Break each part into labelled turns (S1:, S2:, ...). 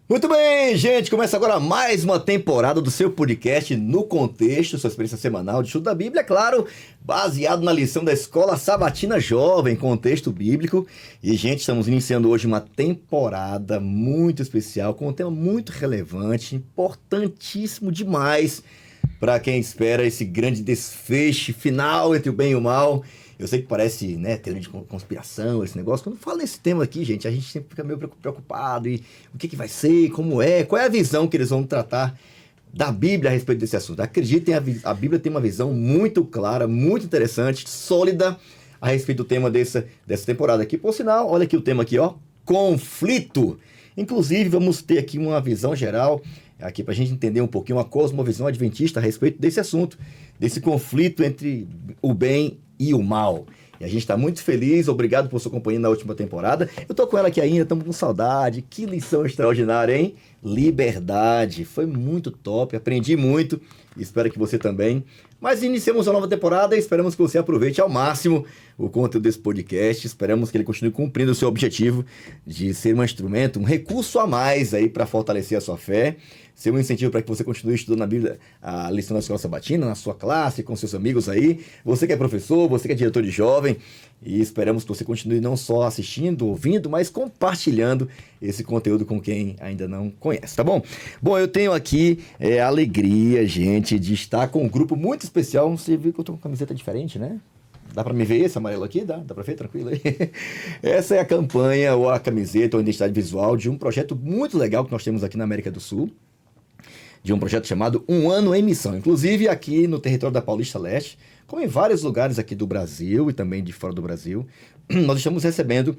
S1: Muito bem, gente, começa agora mais uma temporada do seu podcast No Contexto, sua experiência semanal de estudo da Bíblia, claro, baseado na lição da Escola Sabatina Jovem, Contexto Bíblico. E, gente, estamos iniciando hoje uma temporada muito especial, com um tema muito relevante, importantíssimo demais para quem espera esse grande desfecho final entre o bem e o mal. Eu sei que parece, né, teoria de conspiração, esse negócio. Quando fala nesse tema aqui, gente, a gente sempre fica meio preocupado. E o que vai ser, como é, qual é a visão que eles vão tratar da Bíblia a respeito desse assunto. Acreditem, a Bíblia tem uma visão muito clara, muito interessante, sólida a respeito do tema dessa temporada aqui. Por sinal, olha aqui o tema aqui, ó, conflito. Inclusive, vamos ter aqui uma visão geral, aqui para a gente entender um pouquinho, uma cosmovisão adventista a respeito desse assunto, desse conflito entre o bem e o mal. E a gente está muito feliz, obrigado por sua companhia na última temporada. Eu tô com ela aqui ainda, estamos com saudade. Que lição extraordinária, hein? Liberdade. Foi muito top, aprendi muito. Espero que você também. Mas iniciamos a nova temporada e esperamos que você aproveite ao máximo o conteúdo desse podcast. Esperamos que ele continue cumprindo o seu objetivo de ser um instrumento, um recurso a mais aí para fortalecer a sua fé, ser um incentivo para que você continue estudando a Bíblia, a lição da Escola Sabatina, na sua classe, com seus amigos aí. Você que é professor, você que é diretor de jovem, e esperamos que você continue não só assistindo, ouvindo, mas compartilhando esse conteúdo com quem ainda não conhece, tá bom? Bom, eu tenho aqui a alegria, gente, de estar com um grupo muito especial. Você viu que eu tô com camiseta diferente, né? Dá pra me ver esse amarelo aqui? Dá pra ver? Tranquilo aí? Essa é a campanha, ou a camiseta, ou a identidade visual de um projeto muito legal que nós temos aqui na América do Sul, de um projeto chamado Um Ano em Missão. Inclusive aqui no território da Paulista Leste, como em vários lugares aqui do Brasil e também de fora do Brasil, nós estamos recebendo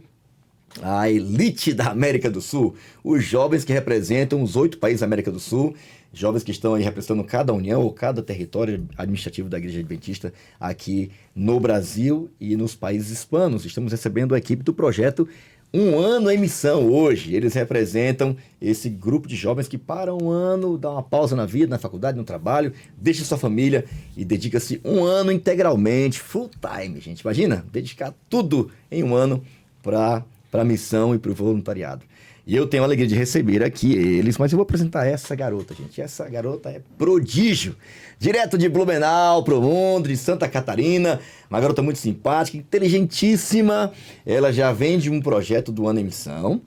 S1: a elite da América do Sul, os jovens que representam os 8 países da América do Sul, jovens que estão aí representando cada união ou cada território administrativo da Igreja Adventista aqui no Brasil e nos países hispanos. Estamos recebendo a equipe do projeto Um Ano em Missão hoje. Eles representam esse grupo de jovens que param um ano, dá uma pausa na vida, na faculdade, no trabalho, deixa sua família e dedica-se um ano integralmente, full time, gente. Imagina, dedicar tudo em um ano para a missão e para o voluntariado. E eu tenho a alegria de receber aqui eles, mas eu vou apresentar essa garota, gente. Essa garota é prodígio. Direto de Blumenau para o mundo, de Santa Catarina. Uma garota muito simpática, inteligentíssima. Ela já vem de um projeto do Ano em Missão.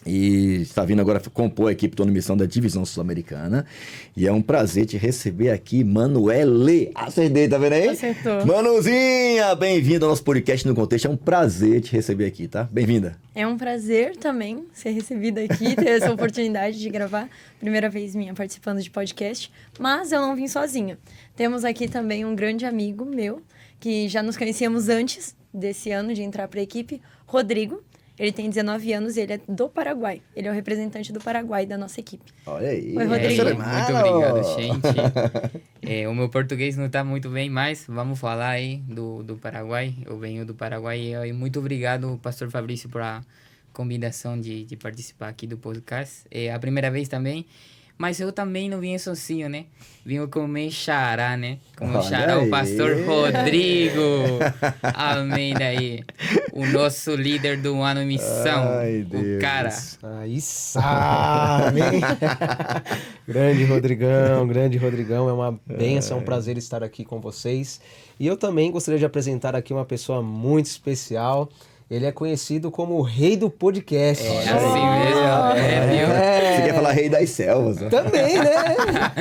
S1: E está vindo agora compor a equipe do Ano em Missão da Divisão Sul-Americana. E é um prazer te receber aqui, Manuele. Acertei, tá vendo aí?
S2: Acertou.
S1: Manuzinha, bem-vinda ao nosso podcast No Contexto. É um prazer te receber aqui, tá? Bem-vinda.
S2: É um prazer também ser recebida aqui, ter essa oportunidade de gravar. Primeira vez minha participando de podcast, mas eu não vim sozinha. Temos aqui também um grande amigo meu, que já nos conhecíamos antes desse ano de entrar para a equipe, Rodrigo. Ele tem 19 anos e ele é do Paraguai. Ele é o representante do Paraguai da nossa equipe.
S1: Olha aí.
S2: Oi, Rodrigo.
S3: Muito obrigado, gente. O meu português não está muito bem, mas vamos falar aí do Paraguai. Eu venho do Paraguai e muito obrigado, pastor Fabrício, por a convidação de participar aqui do podcast. É a primeira vez também, mas eu também não vim sozinho, né? Vim com o meu xará, né? Com o xará, o pastor Rodrigo. Amém daí. O nosso líder do Ano em Missão.
S1: Ai, Deus.
S3: O cara.
S4: Aí sabe, hein? Grande Rodrigão, é uma bênção, é um prazer estar aqui com vocês. E eu também gostaria de apresentar aqui uma pessoa muito especial. Ele é conhecido como o rei do podcast.
S3: É assim mesmo, viu?
S1: Você quer falar rei das selvas, né?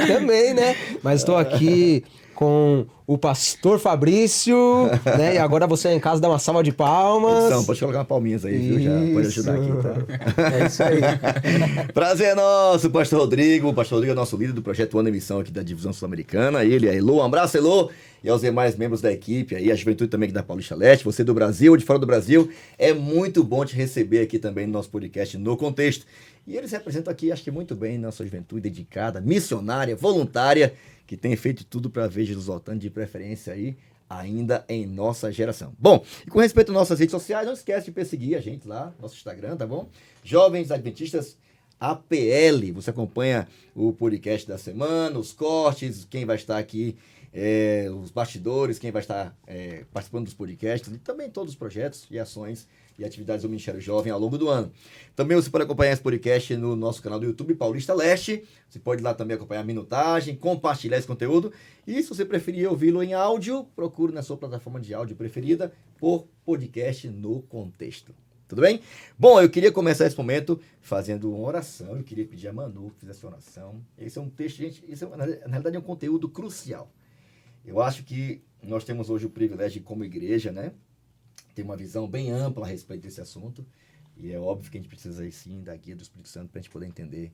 S4: Também, né? Mas estou aqui com o pastor Fabrício, né? E agora você em casa dá uma salva de palmas.
S1: Edição, pode colocar palminhas aí, viu? Já pode ajudar aqui, tá?
S4: É isso aí.
S1: Prazer nosso, pastor Rodrigo. O pastor Rodrigo é nosso líder do projeto Ano em Missão aqui da Divisão Sul-Americana. Ele, a Elô. Um abraço, Elô. E aos demais membros da equipe aí, a juventude também aqui da Paulista Leste, você do Brasil ou de fora do Brasil. É muito bom te receber aqui também no nosso podcast No Contexto. E eles representam aqui, acho que muito bem, nossa juventude dedicada, missionária, voluntária, que tem feito tudo para ver Jesus voltando, de preferência aí, ainda em nossa geração. Bom, e com respeito às nossas redes sociais, não esquece de perseguir a gente lá, nosso Instagram, tá bom? Jovens Adventistas APL. Você acompanha o podcast da semana, os cortes, quem vai estar aqui, os bastidores, quem vai estar participando dos podcasts e também todos os projetos e ações e atividades do Ministério Jovem ao longo do ano. Também você pode acompanhar esse podcast no nosso canal do YouTube, Paulista Leste. Você pode ir lá também acompanhar a minutagem, compartilhar esse conteúdo. E se você preferir ouvi-lo em áudio, procure na sua plataforma de áudio preferida por podcast no contexto. Tudo bem? Bom, eu queria começar esse momento fazendo uma oração. Eu queria pedir a Manu que fizesse uma oração. Esse é um texto, gente, na realidade é um conteúdo crucial. Eu acho que nós temos hoje o privilégio, como igreja, né, ter uma visão bem ampla a respeito desse assunto. E é óbvio que a gente precisa aí sim da guia do Espírito Santo para a gente poder entender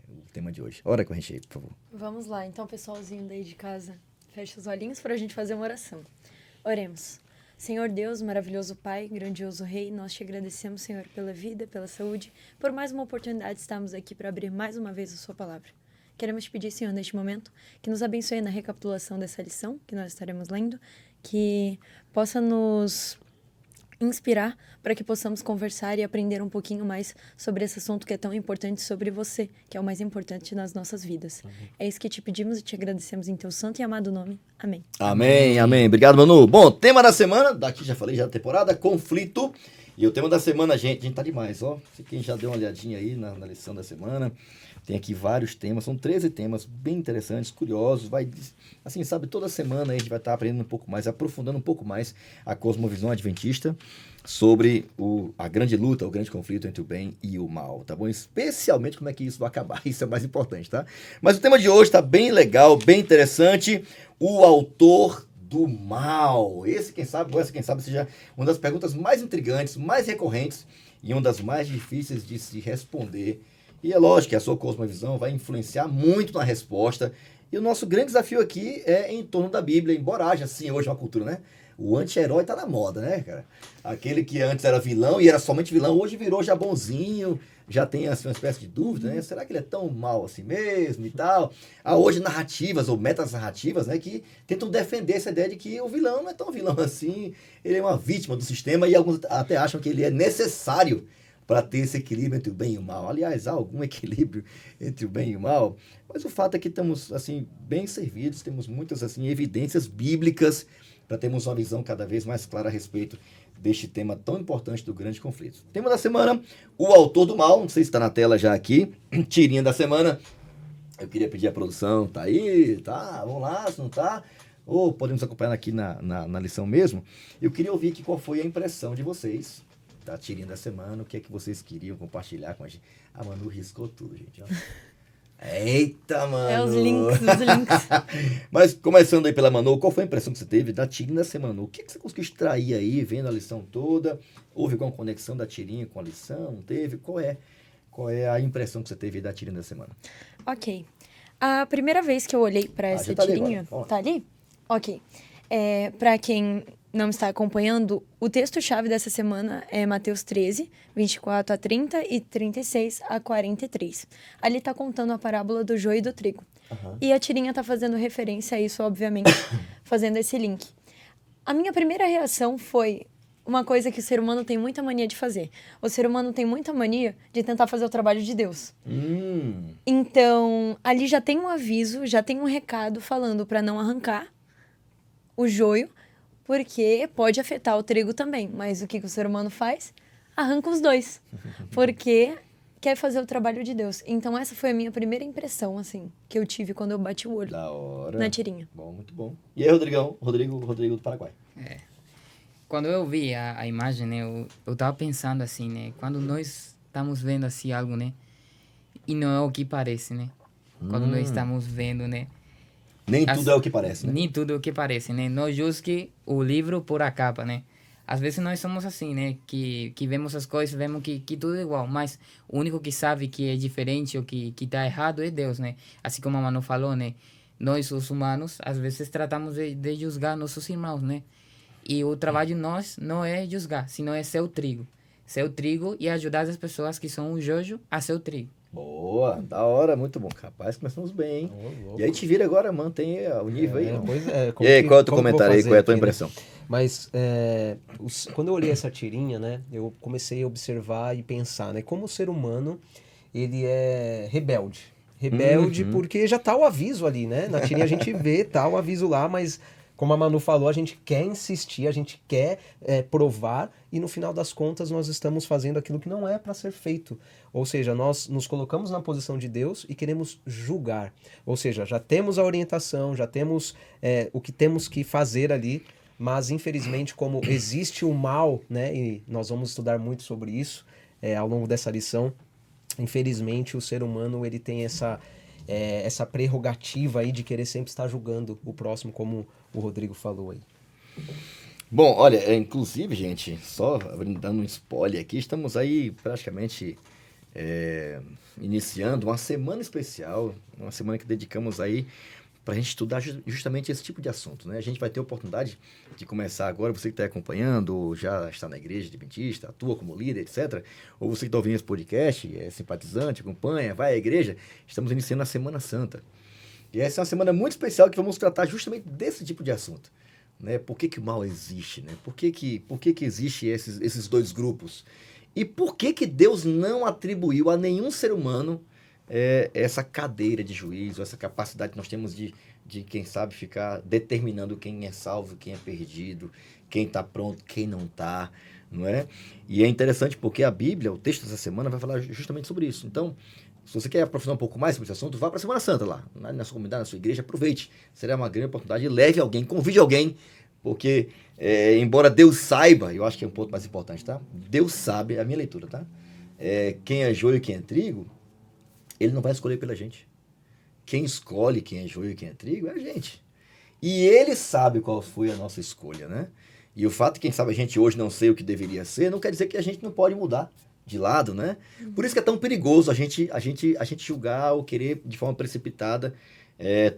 S1: o tema de hoje. Ora com a gente aí, por favor.
S2: Vamos lá, então, pessoalzinho daí de casa, fecha os olhinhos para a gente fazer uma oração. Oremos. Senhor Deus, maravilhoso Pai, grandioso Rei, nós te agradecemos, Senhor, pela vida, pela saúde, por mais uma oportunidade de estarmos aqui para abrir mais uma vez a sua palavra. Queremos te pedir, Senhor, neste momento, que nos abençoe na recapitulação dessa lição que nós estaremos lendo, que possa nos inspirar para que possamos conversar e aprender um pouquinho mais sobre esse assunto que é tão importante, sobre você, que é o mais importante nas nossas vidas. É isso que te pedimos e te agradecemos em teu santo e amado nome. Amém.
S1: Amém, amém. Obrigado, Manu. Bom, tema da semana, daqui já falei, já da temporada, conflito. E o tema da semana, gente tá demais, ó. Quem já deu uma olhadinha aí na lição da semana, tem aqui vários temas, são 13 temas bem interessantes, curiosos, assim, sabe, toda semana a gente vai estar aprendendo um pouco mais, aprofundando um pouco mais a cosmovisão adventista sobre a grande luta, o grande conflito entre o bem e o mal, tá bom? Especialmente como é que isso vai acabar, isso é mais importante, tá? Mas o tema de hoje tá bem legal, bem interessante, o autor do mal. Essa, quem sabe, seja uma das perguntas mais intrigantes, mais recorrentes e uma das mais difíceis de se responder. E é lógico que a sua cosmovisão vai influenciar muito na resposta. E o nosso grande desafio aqui é em torno da Bíblia, embora haja, assim, hoje uma cultura, né? O anti-herói tá na moda, né, cara? Aquele que antes era vilão e era somente vilão, hoje virou já bonzinho, já tem assim, uma espécie de dúvida, né? Será que ele é tão mal assim mesmo e tal? Há hoje narrativas ou metas-narrativas, né, que tentam defender essa ideia de que o vilão não é tão vilão assim, ele é uma vítima do sistema e alguns até acham que ele é necessário para ter esse equilíbrio entre o bem e o mal. Aliás, há algum equilíbrio entre o bem e o mal, mas o fato é que estamos assim, bem servidos, temos muitas assim, evidências bíblicas para termos uma visão cada vez mais clara a respeito deste tema tão importante do grande conflito. Tema da semana, o autor do mal, não sei se está na tela já aqui, tirinha da semana. Eu queria pedir a produção, tá aí, tá, vamos lá, se não tá, ou podemos acompanhar aqui na lição mesmo. Eu queria ouvir aqui qual foi a impressão de vocês da tirinha da semana, o que é que vocês queriam compartilhar com a gente. A Manu riscou tudo, gente, ó. Eita, Manu!
S2: É os links.
S1: Mas começando aí pela Manu, qual foi a impressão que você teve da tirinha da semana? O que você conseguiu extrair aí, vendo a lição toda? Houve alguma conexão da tirinha com a lição? Não teve? Qual é a impressão que você teve da tirinha da semana?
S2: Ok. A primeira vez que eu olhei para essa tirinha...
S1: Ali,
S2: tá ali? Ok. Para quem não está acompanhando, o texto-chave dessa semana é Mateus 13, 24 a 30 e 36 a 43. Ali está contando a parábola do joio e do trigo. E a tirinha está fazendo referência a isso, obviamente, fazendo esse link. A minha primeira reação foi uma coisa que o ser humano tem muita mania de fazer. O ser humano tem muita mania de tentar fazer o trabalho de Deus. Então, ali já tem um aviso, já tem um recado falando para não arrancar o joio, porque pode afetar o trigo também. Mas o que o ser humano faz? Arranca os dois, porque quer fazer o trabalho de Deus. Então essa foi a minha primeira impressão, assim, que eu tive quando eu bati o olho
S1: Da hora.
S2: na tirinha.
S1: Bom, muito bom. E aí, Rodrigo do Paraguai.
S3: Quando eu vi a imagem, né, eu tava pensando assim, né, quando nós estamos vendo assim algo, né, e não é o que parece, né, quando nós estamos vendo, né,
S1: Nem tudo é o que parece, né?
S3: Nem tudo é o que parece, né? Não julgue o livro por a capa, né? Às vezes nós somos assim, né? Que vemos as coisas, vemos que tudo é igual, mas o único que sabe que é diferente ou que tá errado é Deus, né? Assim como a Manu falou, né? Nós, os humanos, às vezes tratamos de julgar nossos irmãos, né? E o trabalho de nós não é julgar, senão é ser o trigo. Ser o trigo e ajudar as pessoas que são o joio a ser o trigo.
S1: Boa, da hora, muito bom. Rapaz, começamos bem, hein? E aí te vira agora, mantém o nível aí.
S4: Pois
S1: E aí, qual é o teu comentário aí? Qual é a tua impressão?
S4: Mas quando eu olhei essa tirinha, né, eu comecei a observar e pensar, né, como o ser humano, ele é rebelde. Rebelde porque já tá o aviso ali, né? Na tirinha a gente vê, tá o aviso lá, mas como a Manu falou, a gente quer insistir, a gente quer provar, e no final das contas nós estamos fazendo aquilo que não é para ser feito. Ou seja, nós nos colocamos na posição de Deus e queremos julgar. Ou seja, já temos a orientação, já temos o que temos que fazer ali, mas infelizmente, como existe o mal, né, e nós vamos estudar muito sobre isso ao longo dessa lição, infelizmente o ser humano ele tem essa prerrogativa aí de querer sempre estar julgando o próximo, como o Rodrigo falou aí.
S1: Bom, olha, inclusive, gente, só dando um spoiler aqui, estamos aí praticamente iniciando uma semana especial, uma semana que dedicamos aí para a gente estudar justamente esse tipo de assunto, né? A gente vai ter a oportunidade de começar agora, você que está acompanhando, ou já está na igreja adventista, atua como líder, etc., ou você que está ouvindo esse podcast, é simpatizante, acompanha, vai à igreja, estamos iniciando a Semana Santa. E essa é uma semana muito especial que vamos tratar justamente desse tipo de assunto, né? Por que o mal existe, né? Por que existem esses dois grupos? E por que Deus não atribuiu a nenhum ser humano essa cadeira de juízo, essa capacidade que nós temos de, quem sabe, ficar determinando quem é salvo, quem é perdido, quem está pronto, quem não está, não é? E é interessante porque a Bíblia, o texto dessa semana, vai falar justamente sobre isso. Então, se você quer aprofundar um pouco mais sobre esse assunto, vá para a Semana Santa lá, na sua comunidade, na sua igreja, aproveite. Será uma grande oportunidade, leve alguém, convide alguém, porque, embora Deus saiba, eu acho que é um ponto mais importante, tá? Deus sabe, é a minha leitura, tá? Quem é joio e quem é trigo, Ele não vai escolher pela gente. Quem escolhe quem é joio e quem é trigo é a gente. E Ele sabe qual foi a nossa escolha, né? E o fato de, quem sabe, a gente hoje não sei o que deveria ser, não quer dizer que a gente não pode mudar de lado, né? Por isso que é tão perigoso a gente julgar ou querer, de forma precipitada,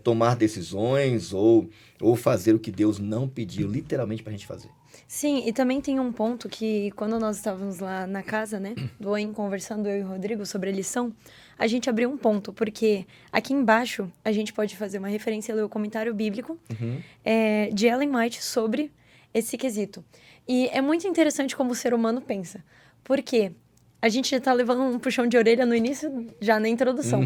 S1: tomar decisões ou fazer o que Deus não pediu literalmente pra gente fazer.
S2: Sim, e também tem um ponto que quando nós estávamos lá na casa, né, do OEM, conversando eu e o Rodrigo sobre a lição, a gente abriu um ponto, porque aqui embaixo a gente pode fazer uma referência ao comentário bíblico de Ellen White sobre esse quesito. E é muito interessante como o ser humano pensa, porque a gente já está levando um puxão de orelha no início, já na introdução,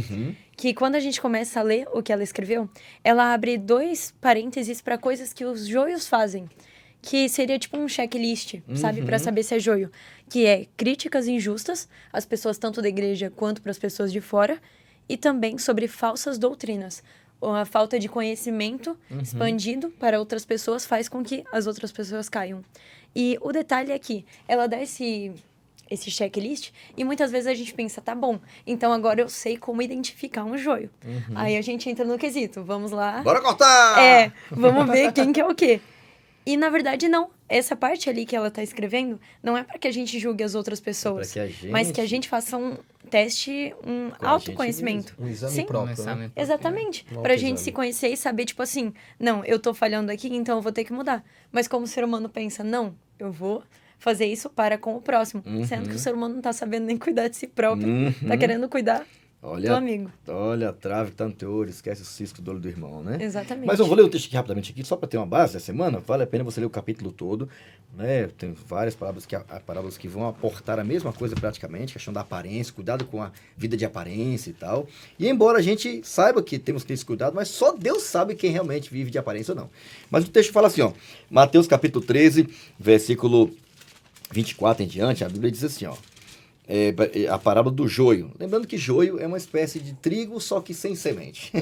S2: que quando a gente começa a ler o que ela escreveu, ela abre 2 parênteses para coisas que os joios fazem, que seria tipo um checklist, sabe? Para saber se é joio. Que é críticas injustas às pessoas tanto da igreja quanto para as pessoas de fora. E também sobre falsas doutrinas. A falta de conhecimento expandido para outras pessoas faz com que as outras pessoas caiam. E o detalhe é que ela dá esse checklist e muitas vezes a gente pensa, tá bom, então agora eu sei como identificar um joio. Aí a gente entra no quesito, vamos lá.
S1: Bora cortar!
S2: Vamos ver quem que é o quê. E, na verdade, não. Essa parte ali que ela tá escrevendo não é para que a gente julgue as outras pessoas, mas que a gente faça um teste, um autoconhecimento.
S4: Um exame próprio, né?
S2: Exatamente. Pra gente se conhecer e saber, tipo assim, não, eu tô falhando aqui, então eu vou ter que mudar. Mas como o ser humano pensa, não, eu vou fazer isso para com o próximo. Sendo que o ser humano não tá sabendo nem cuidar de si próprio. Tá querendo cuidar do amigo.
S1: Olha a trave que tá no teu olho, esquece o cisco do olho do irmão, né?
S2: Exatamente.
S1: Mas eu vou ler o texto aqui rapidamente aqui, só para ter uma base da semana. Vale a pena você ler o capítulo todo, né? Tem várias parábolas que vão aportar a mesma coisa praticamente, questão da aparência, cuidado com a vida de aparência e tal. E embora a gente saiba que temos que ter esse cuidado, mas só Deus sabe quem realmente vive de aparência ou não. Mas o texto fala assim, ó, Mateus capítulo 13, versículo 24 em diante, a Bíblia diz assim, ó, a parábola do joio. Lembrando que joio é uma espécie de trigo, só que sem semente.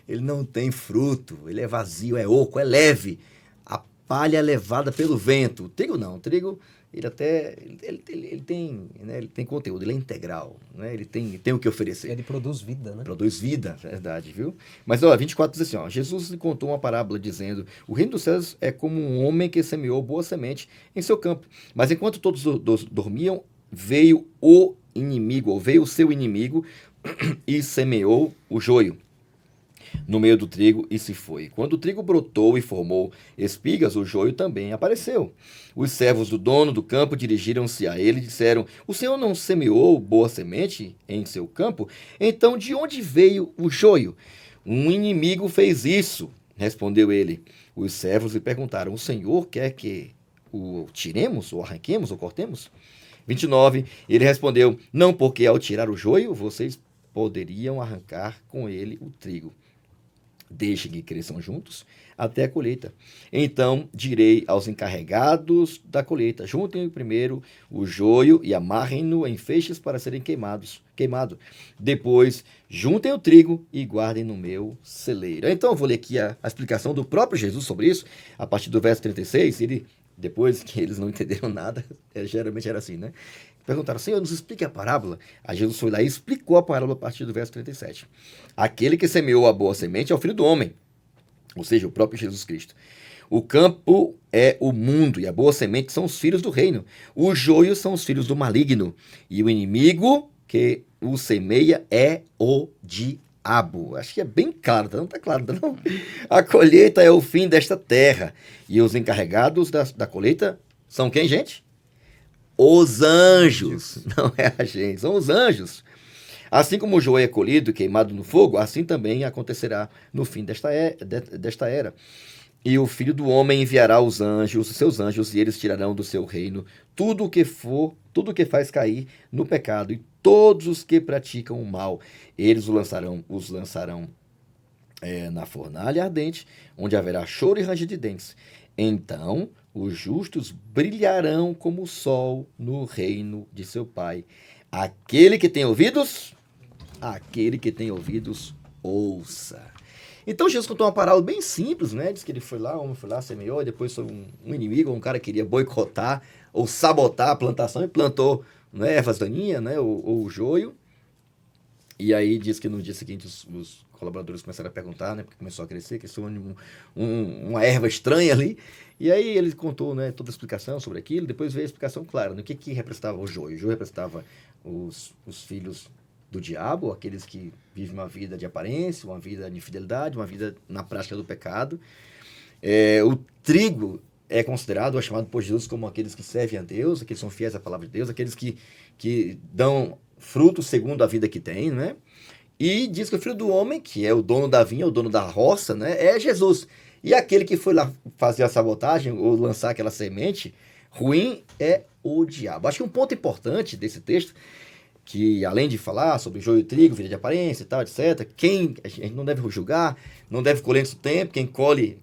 S1: Ele não tem fruto, ele é vazio, é oco, é leve. A palha é levada pelo vento. O trigo não, o trigo ele tem, né, ele tem conteúdo, ele é integral, né, ele tem o que oferecer.
S4: Ele produz vida, né?
S1: Produz vida, verdade, viu? Mas, ó, 24 diz assim, ó, Jesus lhe contou uma parábola dizendo, o reino dos céus é como um homem que semeou boa semente em seu campo. Mas enquanto todos dormiam, veio o seu inimigo e semeou o joio no meio do trigo e se foi. Quando o trigo brotou e formou espigas, o joio também apareceu. Os servos do dono do campo dirigiram-se a ele e disseram, o senhor não semeou boa semente em seu campo? Então de onde veio o joio? Um inimigo fez isso, respondeu ele. Os servos lhe perguntaram, o senhor quer que o tiremos, ou arranquemos, ou cortemos? 29, ele respondeu, não, porque ao tirar o joio, vocês poderiam arrancar com ele o trigo. Deixe que cresçam juntos até a colheita. Então direi aos encarregados da colheita: juntem primeiro o joio e amarrem-no em feixes para serem queimado. Depois juntem o trigo e guardem no meu celeiro. Então eu vou ler aqui a explicação do próprio Jesus sobre isso, a partir do verso 36. Depois que eles não entenderam nada, geralmente era assim, né? Perguntaram: Senhor, nos explique a parábola. Aí Jesus foi lá e explicou a parábola a partir do verso 37. Aquele que semeou a boa semente é o Filho do Homem, ou seja, o próprio Jesus Cristo. O campo é o mundo, e a boa semente são os filhos do reino. O joio são os filhos do maligno, e o inimigo que o semeia é o diabo. Acho que é bem claro, não está claro, não? A colheita é o fim desta terra, e os encarregados da colheita são quem, gente? Os anjos, não é a gente, são os anjos. Assim como o joio é colhido e queimado no fogo, assim também acontecerá no fim desta era. E o Filho do Homem enviará os seus anjos, e eles tirarão do seu reino tudo o que faz cair no pecado, e todos os que praticam o mal. Eles os lançarão na fornalha ardente, onde haverá choro e ranger de dentes. Então os justos brilharão como o sol no reino de seu Pai. Aquele que tem ouvidos, ouça. Então Jesus contou uma parábola bem simples, né? Diz que o homem foi lá, semeou, e depois foi um inimigo, um cara que queria boicotar ou sabotar a plantação e plantou, né, ervas daninhas, né, ou o joio. E aí diz que no dia seguinte os colaboradores começaram a perguntar, né, porque começou a crescer, que isso uma erva estranha ali. E aí ele contou, né, toda a explicação sobre aquilo. Depois veio a explicação clara, no que representava o joio. O joio representava os filhos do diabo, aqueles que vivem uma vida de aparência, uma vida de infidelidade, uma vida na prática do pecado. O trigo é considerado, ou chamado por Jesus como aqueles que servem a Deus, aqueles que são fiéis à palavra de Deus, aqueles que dão frutos segundo a vida que tem, né? E diz que o Filho do Homem, que é o dono da vinha, o dono da roça, né, é Jesus. E aquele que foi lá fazer a sabotagem ou lançar aquela semente ruim é o diabo. Acho que um ponto importante desse texto, que além de falar sobre joio e trigo, vida de aparência e tal, etc., a gente não deve julgar, não deve colher antes do tempo,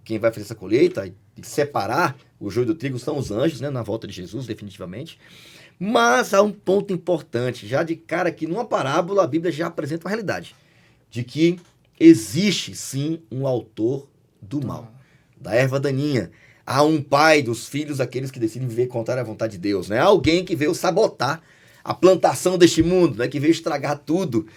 S1: quem vai fazer essa colheita e separar o joio do trigo são os anjos, né, na volta de Jesus, definitivamente. Mas há um ponto importante, já de cara, que numa parábola a Bíblia já apresenta uma realidade, de que existe sim um autor do mal, da erva daninha. Há um pai dos filhos daqueles que decidem viver contra a vontade de Deus, né? Há alguém que veio sabotar a plantação deste mundo, né? Que veio estragar tudo.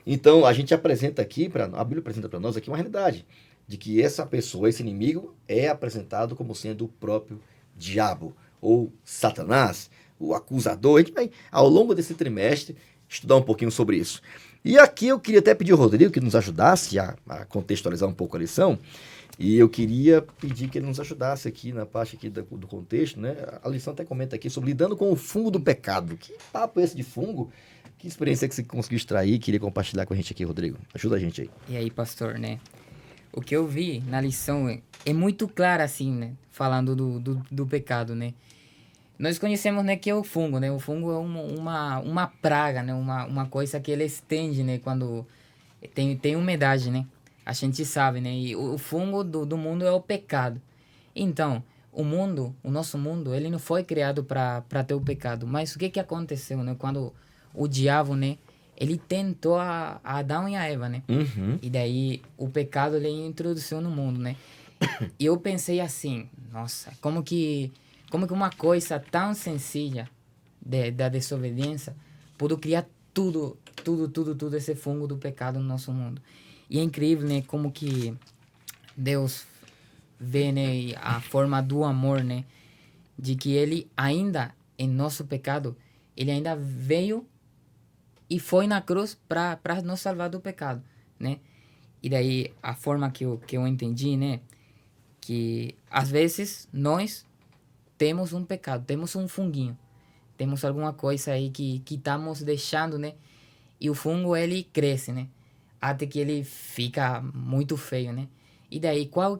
S1: Então a gente apresenta aqui, a Bíblia apresenta para nós aqui uma realidade, de que essa pessoa, esse inimigo, é apresentado como sendo o próprio diabo, ou Satanás, o acusador. A gente vai, ao longo desse trimestre, estudar um pouquinho sobre isso. E aqui eu queria até pedir ao Rodrigo que nos ajudasse a contextualizar um pouco a lição, e eu queria pedir que ele nos ajudasse aqui na parte aqui do contexto, né? A lição até comenta aqui sobre lidando com o fungo do pecado. Que papo é esse de fungo? Que experiência que você conseguiu extrair? Queria compartilhar com a gente aqui, Rodrigo. Ajuda a gente aí.
S3: E aí, pastor, né? O que eu vi na lição é muito claro, assim, né? Falando do pecado, né? Nós conhecemos, né, que é o fungo, né? O fungo é uma praga, né? Uma coisa que ele estende, né? Quando tem umidade, né? A gente sabe, né? E o fungo do mundo é o pecado. Então, o nosso mundo, ele não foi criado para ter o pecado. Mas o que aconteceu, né? Quando o diabo, né? Ele tentou a Adão e a Eva, né?
S1: Uhum.
S3: E daí o pecado ele introduziu no mundo, né? E eu pensei assim, nossa, como que uma coisa tão sencilla da desobediência pode criar tudo esse fungo do pecado no nosso mundo. E é incrível, né, como que Deus vê, né, a forma do amor, né, de que ele ainda, em nosso pecado, ele ainda veio e foi na cruz para nos salvar do pecado, né? E daí, a forma que eu entendi, né, que às vezes nós temos um pecado, temos um funguinho, temos alguma coisa aí que estamos deixando, né? E o fungo, ele cresce, né? Até que ele fica muito feio, né? E daí, qual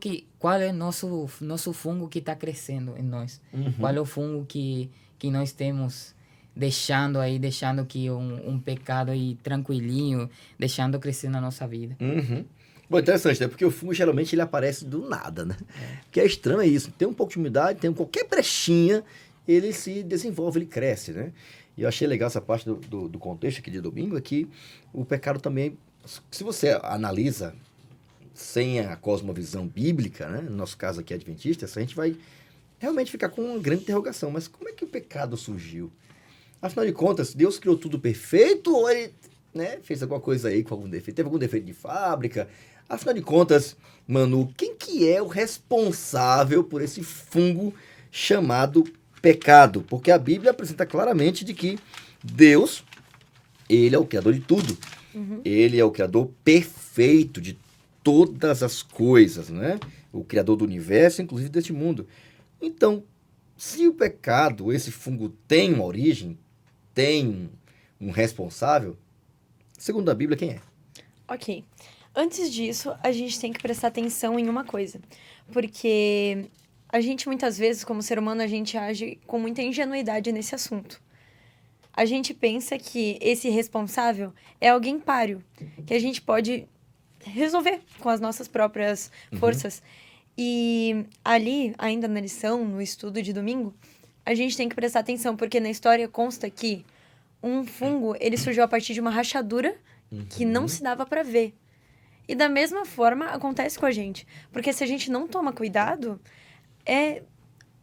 S3: é nosso fungo que está crescendo em nós?
S1: Uhum.
S3: Qual é o fungo que nós temos deixando que um pecado aí tranquilinho, deixando crescer na nossa vida.
S1: Uhum. Bom, interessante, né? Porque o fungo geralmente ele aparece do nada, né? Porque é estranho é isso. Tem um pouco de umidade, tem qualquer brechinha, ele se desenvolve, ele cresce, né? E eu achei legal essa parte do contexto aqui de domingo, é que o pecado também, se você analisa sem a cosmovisão bíblica, né? No nosso caso aqui, adventistas, a gente vai realmente ficar com uma grande interrogação. Mas como é que o pecado surgiu? Afinal de contas, Deus criou tudo perfeito ou ele, né, fez alguma coisa aí com algum defeito? Teve algum defeito de fábrica? Afinal de contas, Manu, quem que é o responsável por esse fungo chamado pecado? Porque a Bíblia apresenta claramente de que Deus, ele é o criador de tudo. Ele é o criador perfeito de todas as coisas, né? O criador do universo, inclusive deste mundo. Então, se o pecado, esse fungo, tem uma origem, tem um responsável, segundo a Bíblia, quem é?
S2: Ok. Antes disso, a gente tem que prestar atenção em uma coisa. Porque a gente, muitas vezes, como ser humano, a gente age com muita ingenuidade nesse assunto. A gente pensa que esse responsável é alguém páreo, que a gente pode resolver com as nossas próprias forças. E ali, ainda na lição, no estudo de domingo, a gente tem que prestar atenção, porque na história consta que um fungo, ele surgiu a partir de uma rachadura que não se dava para ver. E da mesma forma acontece com a gente. Porque se a gente não toma cuidado,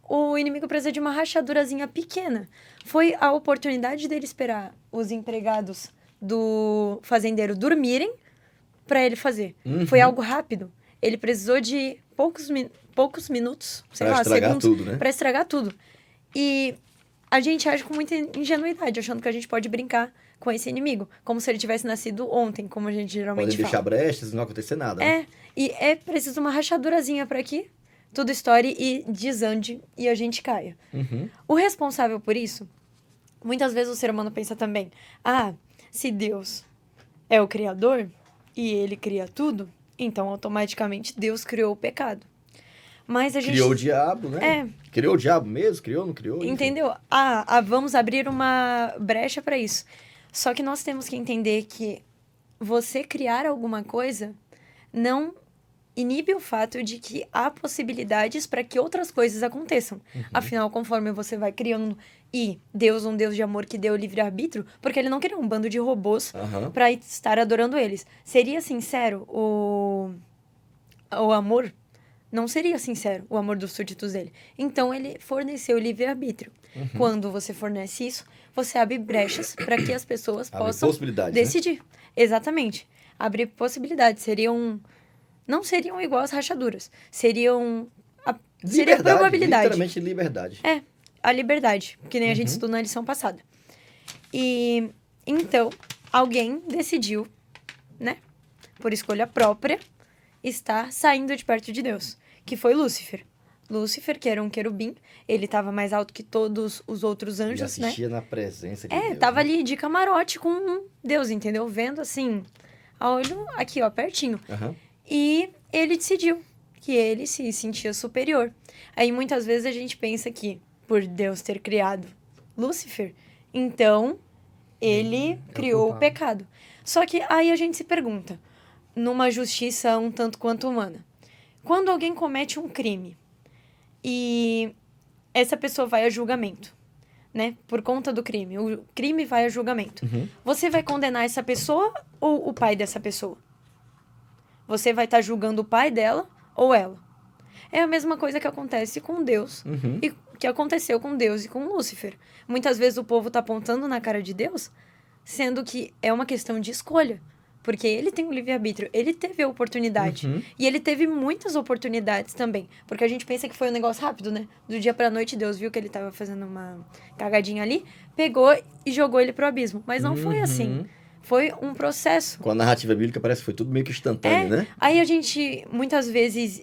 S2: o inimigo precisa de uma rachadurazinha pequena. Foi a oportunidade dele esperar os empregados do fazendeiro dormirem para ele fazer. Foi algo rápido. Ele precisou de poucos minutos, sei lá, segundos,
S1: tudo, né?
S2: para estragar tudo. E a gente age com muita ingenuidade, achando que a gente pode brincar com esse inimigo, como se ele tivesse nascido ontem, como a gente geralmente
S1: Podem deixar
S2: fala.
S1: brechas e não acontecer nada, né?
S2: E é preciso uma rachadurazinha para que tudo estoure e desande e a gente caia. O responsável por isso, muitas vezes o ser humano pensa também, se Deus é o criador e ele cria tudo, então automaticamente Deus criou o pecado. Mas a gente...
S1: Criou o diabo, né? Criou o diabo mesmo? Criou, não criou? Enfim.
S2: Entendeu? Vamos abrir uma brecha para isso. Só que nós temos que entender que você criar alguma coisa não inibe o fato de que há possibilidades para que outras coisas aconteçam. Afinal, conforme você vai criando... E Deus, um Deus de amor que deu livre-arbítrio, porque ele não queria um bando de robôs para estar adorando eles. Seria sincero o amor? Não seria sincero o amor dos súditos dele. Então, ele forneceu o livre-arbítrio. Quando você fornece isso, você abre brechas para que as pessoas possam decidir. Né? Exatamente. Abrir possibilidades. Não seriam igual as rachaduras. Seria a probabilidade.
S1: Literalmente liberdade.
S2: A liberdade, que nem a gente estudou na lição passada. E, então, alguém decidiu, né, por escolha própria, estar saindo de perto de Deus, que foi Lúcifer. Lúcifer, que era um querubim, ele estava mais alto que todos os outros anjos, né?
S1: Assistia na presença de Deus.
S2: Tava ali de camarote com Deus, entendeu? Vendo assim, a olho aqui, ó, pertinho. E ele decidiu que ele se sentia superior. Aí, muitas vezes, a gente pensa que, por Deus ter criado Lúcifer, então ele criou o pecado. Só que aí a gente se pergunta, numa justiça um tanto quanto humana, quando alguém comete um crime e essa pessoa vai a julgamento, né, por conta do crime, o crime vai a julgamento, você vai condenar essa pessoa ou o pai dessa pessoa? Você vai estar julgando o pai dela ou ela? É a mesma coisa que acontece com Deus e que aconteceu com Deus e com Lúcifer. Muitas vezes o povo está apontando na cara de Deus, sendo que é uma questão de escolha. Porque ele tem o livre-arbítrio, ele teve a oportunidade. E ele teve muitas oportunidades também. Porque a gente pensa que foi um negócio rápido, né? Do dia pra noite, Deus viu que ele estava fazendo uma cagadinha ali, pegou e jogou ele pro abismo. Mas não foi assim. Foi um processo.
S1: Com a narrativa bíblica parece que foi tudo meio que instantâneo, né?
S2: Aí a gente, muitas vezes,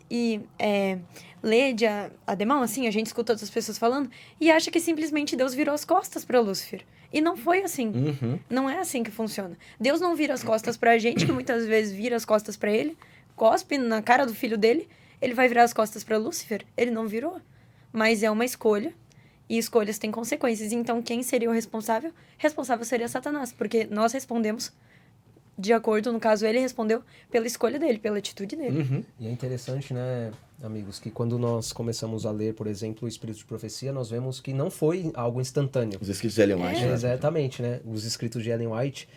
S2: lê de ademão, assim, a gente escuta outras pessoas falando e acha que simplesmente Deus virou as costas para Lúcifer. E não foi assim. Não é assim que funciona. Deus não vira as costas pra gente, que muitas vezes vira as costas pra ele, cospe na cara do filho dele, ele vai virar as costas para Lúcifer. Ele não virou. Mas é uma escolha e escolhas têm consequências. Então, quem seria o responsável? Responsável seria Satanás, porque nós respondemos de acordo, no caso, ele respondeu pela escolha dele, pela atitude dele.
S4: E é interessante, né, amigos, que quando nós começamos a ler, por exemplo, o Espírito de Profecia, nós vemos que não foi algo instantâneo.
S1: Os escritos de Ellen White. Né?
S4: Exatamente, né? Os escritos de Ellen White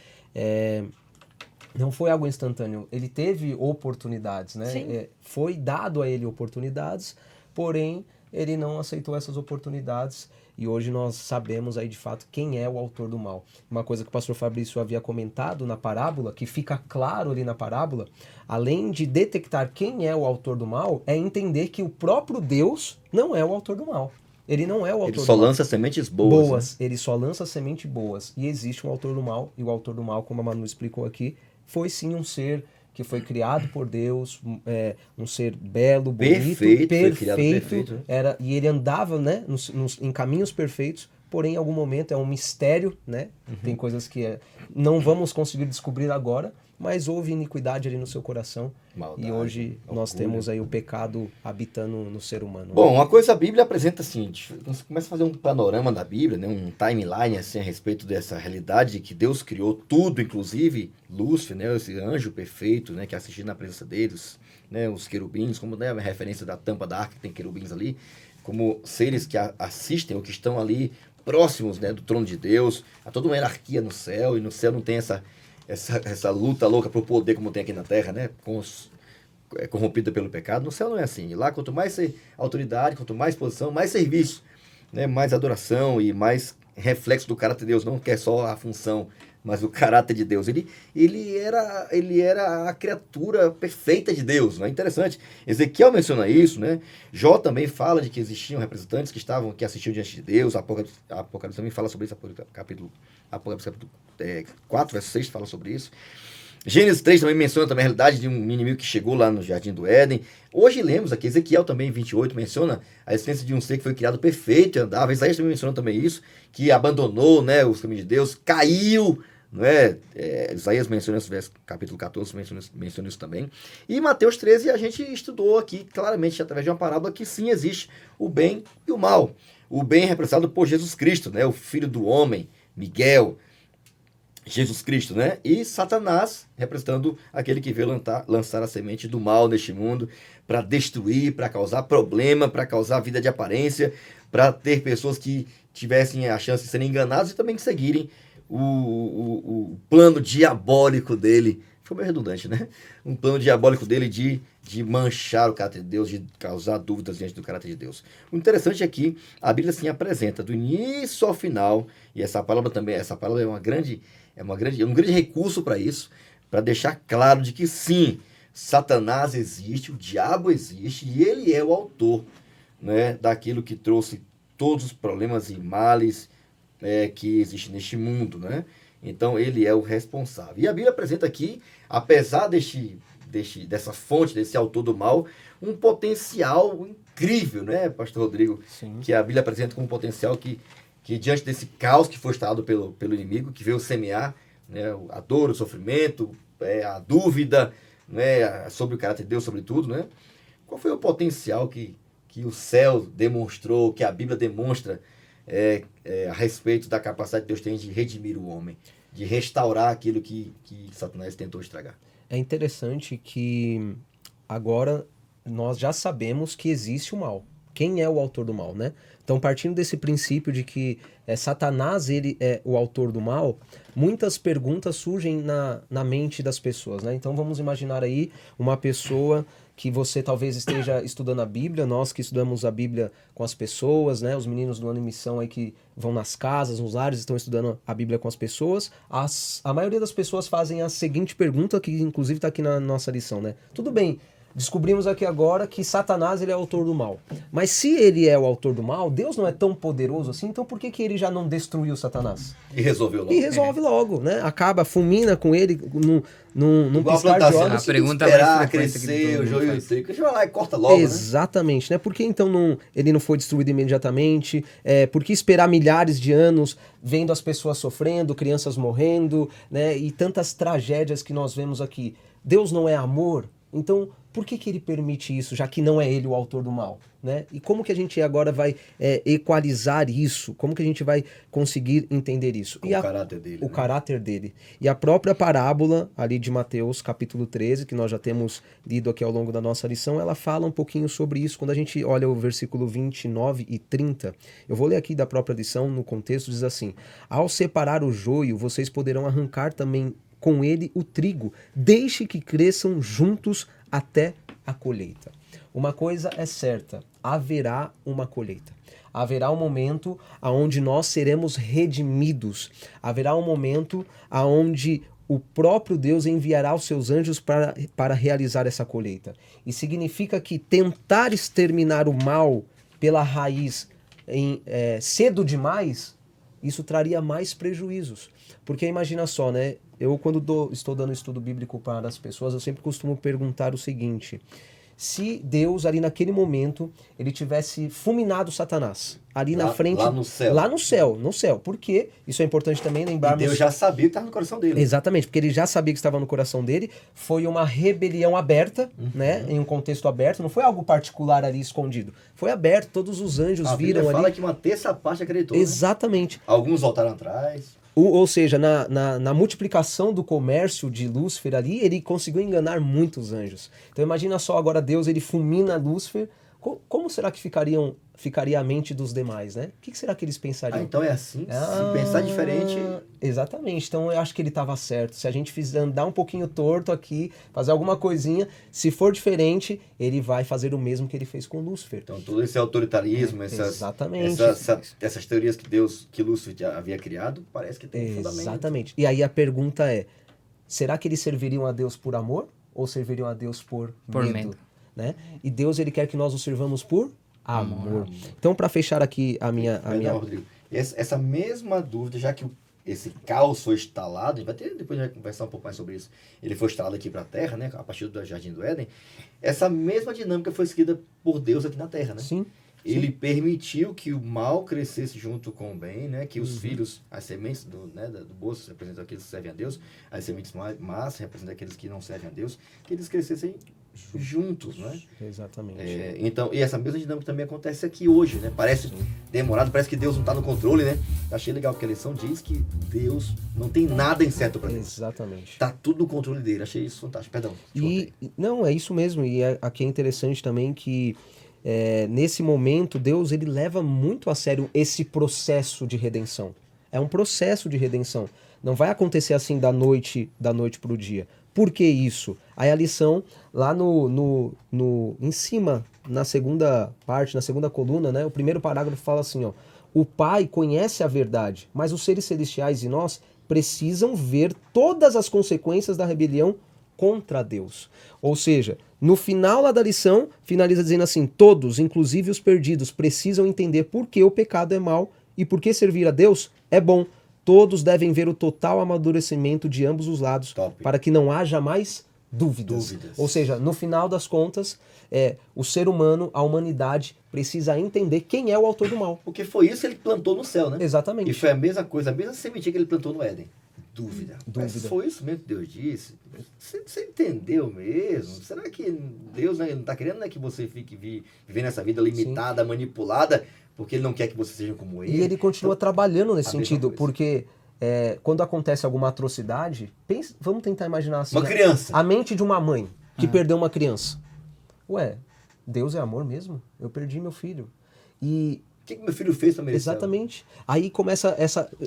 S4: não foi algo instantâneo. Ele teve oportunidades, né? Foi dado a ele oportunidades, porém ele não aceitou essas oportunidades. E hoje nós sabemos aí de fato quem é o autor do mal. Uma coisa que o pastor Fabrício havia comentado na parábola, que fica claro ali na parábola, além de detectar quem é o autor do mal, é entender que o próprio Deus não é o autor do mal. Ele não é o autor do mal.
S1: Ele só lança sementes boas. Né?
S4: Ele só lança sementes boas. E existe um autor do mal, e o autor do mal, como a Manu explicou aqui, foi sim um ser que foi criado por Deus, um ser belo, bonito, perfeito. E ele andava, né, em caminhos perfeitos, porém em algum momento é um mistério, né? Tem coisas que não vamos conseguir descobrir agora, mas houve iniquidade ali no seu coração. Maldade, e hoje nós temos aí o pecado habitando no ser humano.
S1: Bom, uma coisa a Bíblia apresenta assim, você começa a fazer um panorama da Bíblia, né, um timeline assim, a respeito dessa realidade de que Deus criou tudo, inclusive Lúcifer, né, esse anjo perfeito, né, que assistiu na presença deles, né, os querubins, como, né, a referência da tampa da arca que tem querubins ali, como seres que assistem ou que estão ali próximos, né, do trono de Deus. Há toda uma hierarquia no céu, e no céu não tem essa luta louca pro poder como tem aqui na Terra, né? Corrompida pelo pecado. No céu não é assim. Lá, quanto mais autoridade, quanto mais posição, mais serviço, né? Mais adoração e mais reflexo do caráter de Deus. Não quer só a função, mas o caráter de Deus. Ele era a criatura perfeita de Deus. Não é interessante? Ezequiel menciona isso, né? Jó também fala de que existiam representantes que assistiam diante de Deus. Apocalipse também fala sobre isso, Apocalipse 4, verso 6 fala sobre isso. Gênesis 3 também menciona também a realidade de um inimigo que chegou lá no Jardim do Éden. Hoje lemos aqui, Ezequiel também, 28, menciona a existência de um ser que foi criado perfeito e andava. Isaías também menciona também isso, que abandonou, né, os caminhos de Deus, caiu, não é? Isaías menciona isso, capítulo 14, menciona isso também. E Mateus 13 a gente estudou aqui claramente, através de uma parábola, que sim existe o bem e o mal. O bem é representado por Jesus Cristo, né, o Filho do Homem, Miguel, Jesus Cristo, né? E Satanás, representando aquele que veio lançar a semente do mal neste mundo para destruir, para causar problema, para causar vida de aparência, para ter pessoas que tivessem a chance de serem enganadas e também de seguirem o plano diabólico dele. Foi meio redundante, né? Um plano diabólico dele de manchar o caráter de Deus, de causar dúvidas diante do caráter de Deus. O interessante é que a Bíblia assim apresenta do início ao final, e essa palavra é um grande recurso para isso, para deixar claro de que sim, Satanás existe, o diabo existe, e ele é o autor, né, daquilo que trouxe todos os problemas e males que existem neste mundo, né? Então ele é o responsável. E a Bíblia apresenta aqui, apesar dessa fonte, desse autor do mal, um potencial incrível, né, Pastor Rodrigo? Sim. Que a Bíblia apresenta como um potencial que diante desse caos que foi instalado pelo inimigo, que veio semear, né, a dor, o sofrimento, a dúvida, né, sobre o caráter de Deus, sobre tudo, né? Qual foi o potencial que o céu demonstrou, que a Bíblia demonstra a respeito da capacidade que Deus tem de redimir o homem, de restaurar aquilo que Satanás tentou estragar?
S4: É interessante que agora nós já sabemos que existe o mal. Quem é o autor do mal, né? Então, partindo desse princípio de que Satanás ele é o autor do mal, muitas perguntas surgem na mente das pessoas, né? Então, vamos imaginar aí uma pessoa que você talvez esteja estudando a Bíblia, nós que estudamos a Bíblia com as pessoas, né? Os meninos do Ano em Missão aí que vão nas casas, nos lares, estão estudando a Bíblia com as pessoas. A maioria das pessoas fazem a seguinte pergunta, que inclusive está aqui na nossa lição, né? Tudo bem, descobrimos aqui agora que Satanás ele é o autor do mal. Mas se ele é o autor do mal, Deus não é tão poderoso assim, então por que ele já não destruiu Satanás?
S1: E resolveu logo.
S4: E resolve logo, né? Acaba, fulmina com ele num piscar de olhos.
S3: A pergunta
S1: vai crescer, o joio e o trigo. Deixa eu lá e corta logo,
S4: exatamente, né? Por que então ele não foi destruído imediatamente? Por que esperar milhares de anos vendo as pessoas sofrendo, crianças morrendo, né? E tantas tragédias que nós vemos aqui? Deus não é amor? Então, por que ele permite isso, já que não é ele o autor do mal? Né? E como que a gente agora vai equalizar isso? Como que a gente vai conseguir entender isso?
S1: O caráter dele.
S4: O caráter dele. E a própria parábola ali de Mateus, capítulo 13, que nós já temos lido aqui ao longo da nossa lição, ela fala um pouquinho sobre isso. Quando a gente olha o versículo 29 e 30, eu vou ler aqui da própria lição, no contexto, diz assim: ao separar o joio, vocês poderão arrancar também com ele o trigo, deixe que cresçam juntos até a colheita. Uma coisa é certa, haverá uma colheita. Haverá um momento onde nós seremos redimidos. Haverá um momento onde o próprio Deus enviará os seus anjos para realizar essa colheita. E significa que tentar exterminar o mal pela raiz cedo demais, isso traria mais prejuízos. Porque imagina só, né? Eu, quando estou dando estudo bíblico para as pessoas, eu sempre costumo perguntar o seguinte: se Deus, ali naquele momento, ele tivesse fulminado Satanás, ali na frente...
S1: Lá no céu.
S4: Lá no céu. Por quê? Isso é importante também lembrarmos...
S1: E Deus já sabia que estava no coração dele.
S4: Exatamente, porque ele já sabia que estava no coração dele. Foi uma rebelião aberta, né? Em um contexto aberto. Não foi algo particular ali escondido. Foi aberto, todos os anjos viram ali.
S1: Fala que uma terça parte acreditou.
S4: Exatamente.
S1: Né? Alguns voltaram atrás.
S4: Ou seja, na multiplicação do comércio de Lúcifer ali, ele conseguiu enganar muitos anjos. Então imagina só, agora Deus, ele fulmina Lúcifer. Como será que ficaria a mente dos demais, né? O que será que eles pensariam?
S1: Então é assim, se pensar diferente...
S4: Exatamente, então eu acho que ele estava certo. Se a gente fizer andar um pouquinho torto aqui, fazer alguma coisinha, se for diferente, ele vai fazer o mesmo que ele fez com Lúcifer.
S1: Então todo esse autoritarismo,
S4: exatamente.
S1: Essas teorias que Lúcifer já havia criado, parece que tem fundamento.
S4: Exatamente. E aí a pergunta é, será que eles serviriam a Deus por amor ou serviriam a Deus por medo? Né? E Deus, ele quer que nós o servamos por amor. Então, para fechar aqui a minha...
S1: Rodrigo, essa mesma dúvida, já que esse caos foi instalado, a gente vai ter, depois a gente vai conversar um pouco mais sobre isso, ele foi instalado aqui para a Terra, né, a partir do Jardim do Éden, essa mesma dinâmica foi seguida por Deus aqui na Terra, né?
S4: Sim.
S1: Ele permitiu que o mal crescesse junto com o bem, né? Que os filhos, as sementes do bolso representam aqueles que servem a Deus, as sementes más representam aqueles que não servem a Deus, que eles crescessem juntos, né?
S4: Exatamente.
S1: Então, e essa mesma dinâmica também acontece aqui hoje, né? Parece demorado, parece que Deus não está no controle, né? Achei legal porque a lição diz que Deus não tem nada incerto para Deus.
S4: Exatamente.
S1: Está tudo no controle dele. Achei isso fantástico. Perdão.
S4: Não, é isso mesmo. E aqui é interessante também que nesse momento Deus, ele leva muito a sério esse processo de redenção. É um processo de redenção. Não vai acontecer assim da noite para o dia. Por que isso? Aí a lição, lá em cima, na segunda parte, na segunda coluna, né, o primeiro parágrafo fala assim, ó: o Pai conhece a verdade, mas os seres celestiais e nós precisam ver todas as consequências da rebelião contra Deus. Ou seja, no final lá da lição, finaliza dizendo assim: todos, inclusive os perdidos, precisam entender por que o pecado é mal e por que servir a Deus é bom. Todos devem ver o total amadurecimento de ambos os lados.
S1: Top.
S4: Para que não haja mais dúvidas. Ou seja, no final das contas, o ser humano, a humanidade, precisa entender quem é o autor do mal.
S1: Porque foi isso que ele plantou no céu, né?
S4: Exatamente.
S1: E foi a mesma coisa, a mesma sementinha que ele plantou no Éden. Dúvida. Mas foi isso mesmo que Deus disse? Você entendeu mesmo? Será que Deus, né, não está querendo, né, que você fique vivendo essa vida limitada, sim, manipulada, porque ele não quer que você seja como ele?
S4: E ele continua trabalhando nesse sentido, porque quando acontece alguma atrocidade, vamos tentar imaginar assim,
S1: uma criança.
S4: A mente de uma mãe que perdeu uma criança. Ué, Deus é amor mesmo? Eu perdi meu filho. E
S1: o que meu filho fez para merecer?
S4: Exatamente. Aí começa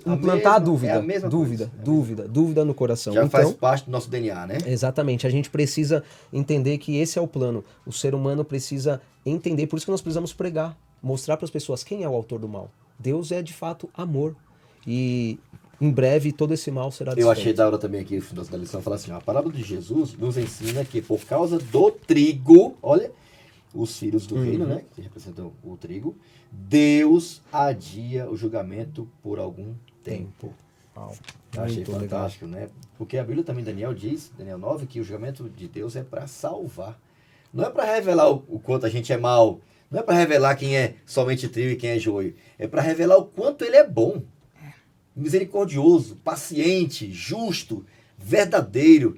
S4: implantar a dúvida.
S1: É a mesma
S4: dúvida no coração.
S1: Já faz parte do nosso DNA, né?
S4: Exatamente. A gente precisa entender que esse é o plano. O ser humano precisa entender, por isso que nós precisamos pregar, mostrar para as pessoas quem é o autor do mal. Deus é de fato amor. E em breve todo esse mal será desfeito.
S1: Eu achei da hora também aqui, no final da lição, falar assim: a parábola de Jesus nos ensina que por causa do trigo, olha, os filhos do reino, né, que representam o trigo, Deus adia o julgamento por algum tempo. Eu achei fantástico, legal, né? Porque a Bíblia também, Daniel 9, que o julgamento de Deus é para salvar. Não é para revelar o quanto a gente é mal. Não é para revelar quem é somente trigo e quem é joio. É para revelar o quanto ele é bom, misericordioso, paciente, justo, verdadeiro.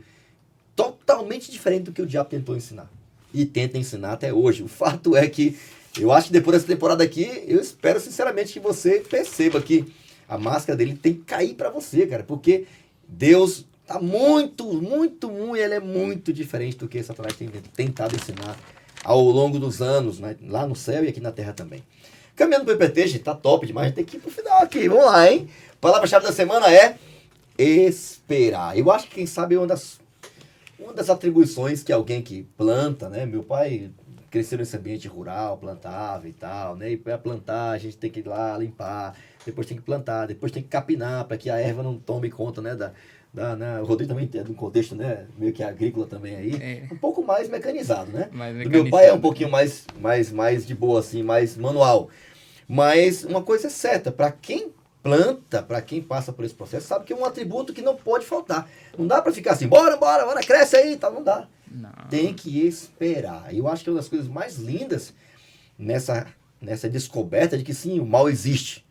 S1: totalmente diferente do que o diabo tentou ensinar. E tenta ensinar até hoje. O fato é que eu acho que depois dessa temporada aqui, eu espero sinceramente que você perceba que a máscara dele tem que cair para você, cara. Porque Deus tá muito, ele é muito diferente do que Satanás tem tentado ensinar ao longo dos anos, né? Lá no céu e aqui na terra também. Caminhando pro EPT, gente, tá top demais. A gente tem que ir pro final aqui. Vamos lá, hein? A palavra-chave da semana é esperar. Eu acho que, quem sabe, uma das atribuições que alguém que planta, né? Meu pai cresceu nesse ambiente rural, plantava e tal, né? E para plantar, a gente tem que ir lá limpar, depois tem que plantar, depois tem que capinar para que a erva não tome conta, né? O Rodrigo também tem um contexto, né? Meio que agrícola também aí. Um pouco mais mecanizado, né? Do meu pai é um pouquinho mais de boa, assim, mais manual. Mas uma coisa é certa, para quem planta, para quem passa por esse processo, sabe que é um atributo que não pode faltar. Não dá para ficar assim, bora, cresce aí, tá? Não dá. Não. Tem que esperar. Eu acho que é uma das coisas mais lindas nessa descoberta de que sim, o mal existe.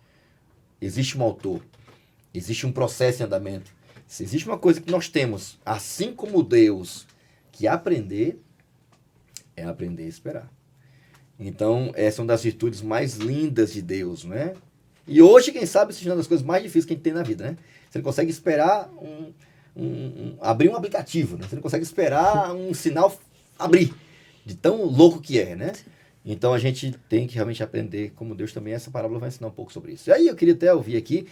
S1: Existe um autor. Existe um processo em andamento. Se existe uma coisa que nós temos, assim como Deus, que aprender, é aprender a esperar. Então, essa é uma das virtudes mais lindas de Deus, né? E hoje, quem sabe, isso é uma das coisas mais difíceis que a gente tem na vida, né? Você não consegue esperar abrir um aplicativo, né? Você não consegue esperar um sinal abrir, de tão louco que é, né? Então a gente tem que realmente aprender como Deus também. Essa parábola vai ensinar um pouco sobre isso. E aí eu queria até ouvir aqui,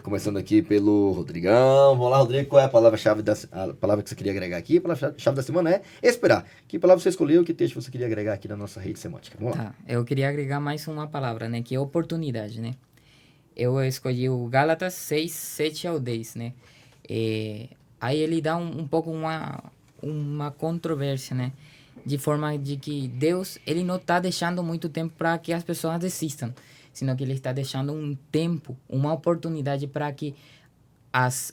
S1: começando aqui pelo Rodrigão. Vamos lá, Rodrigo, qual é a palavra-chave a palavra que você queria agregar aqui? A palavra-chave da semana é esperar. Que palavra você escolheu? Que texto você queria agregar aqui na nossa rede semântica? Vamos lá.
S3: Tá, eu queria agregar mais uma palavra, né? Que é oportunidade, né? Eu escolhi o Gálatas 6, 7 ao 10, né? Aí ele dá um pouco uma controvérsia, né? De forma de que Deus, ele não está deixando muito tempo para que as pessoas desistam, sino que ele está deixando um tempo, uma oportunidade para que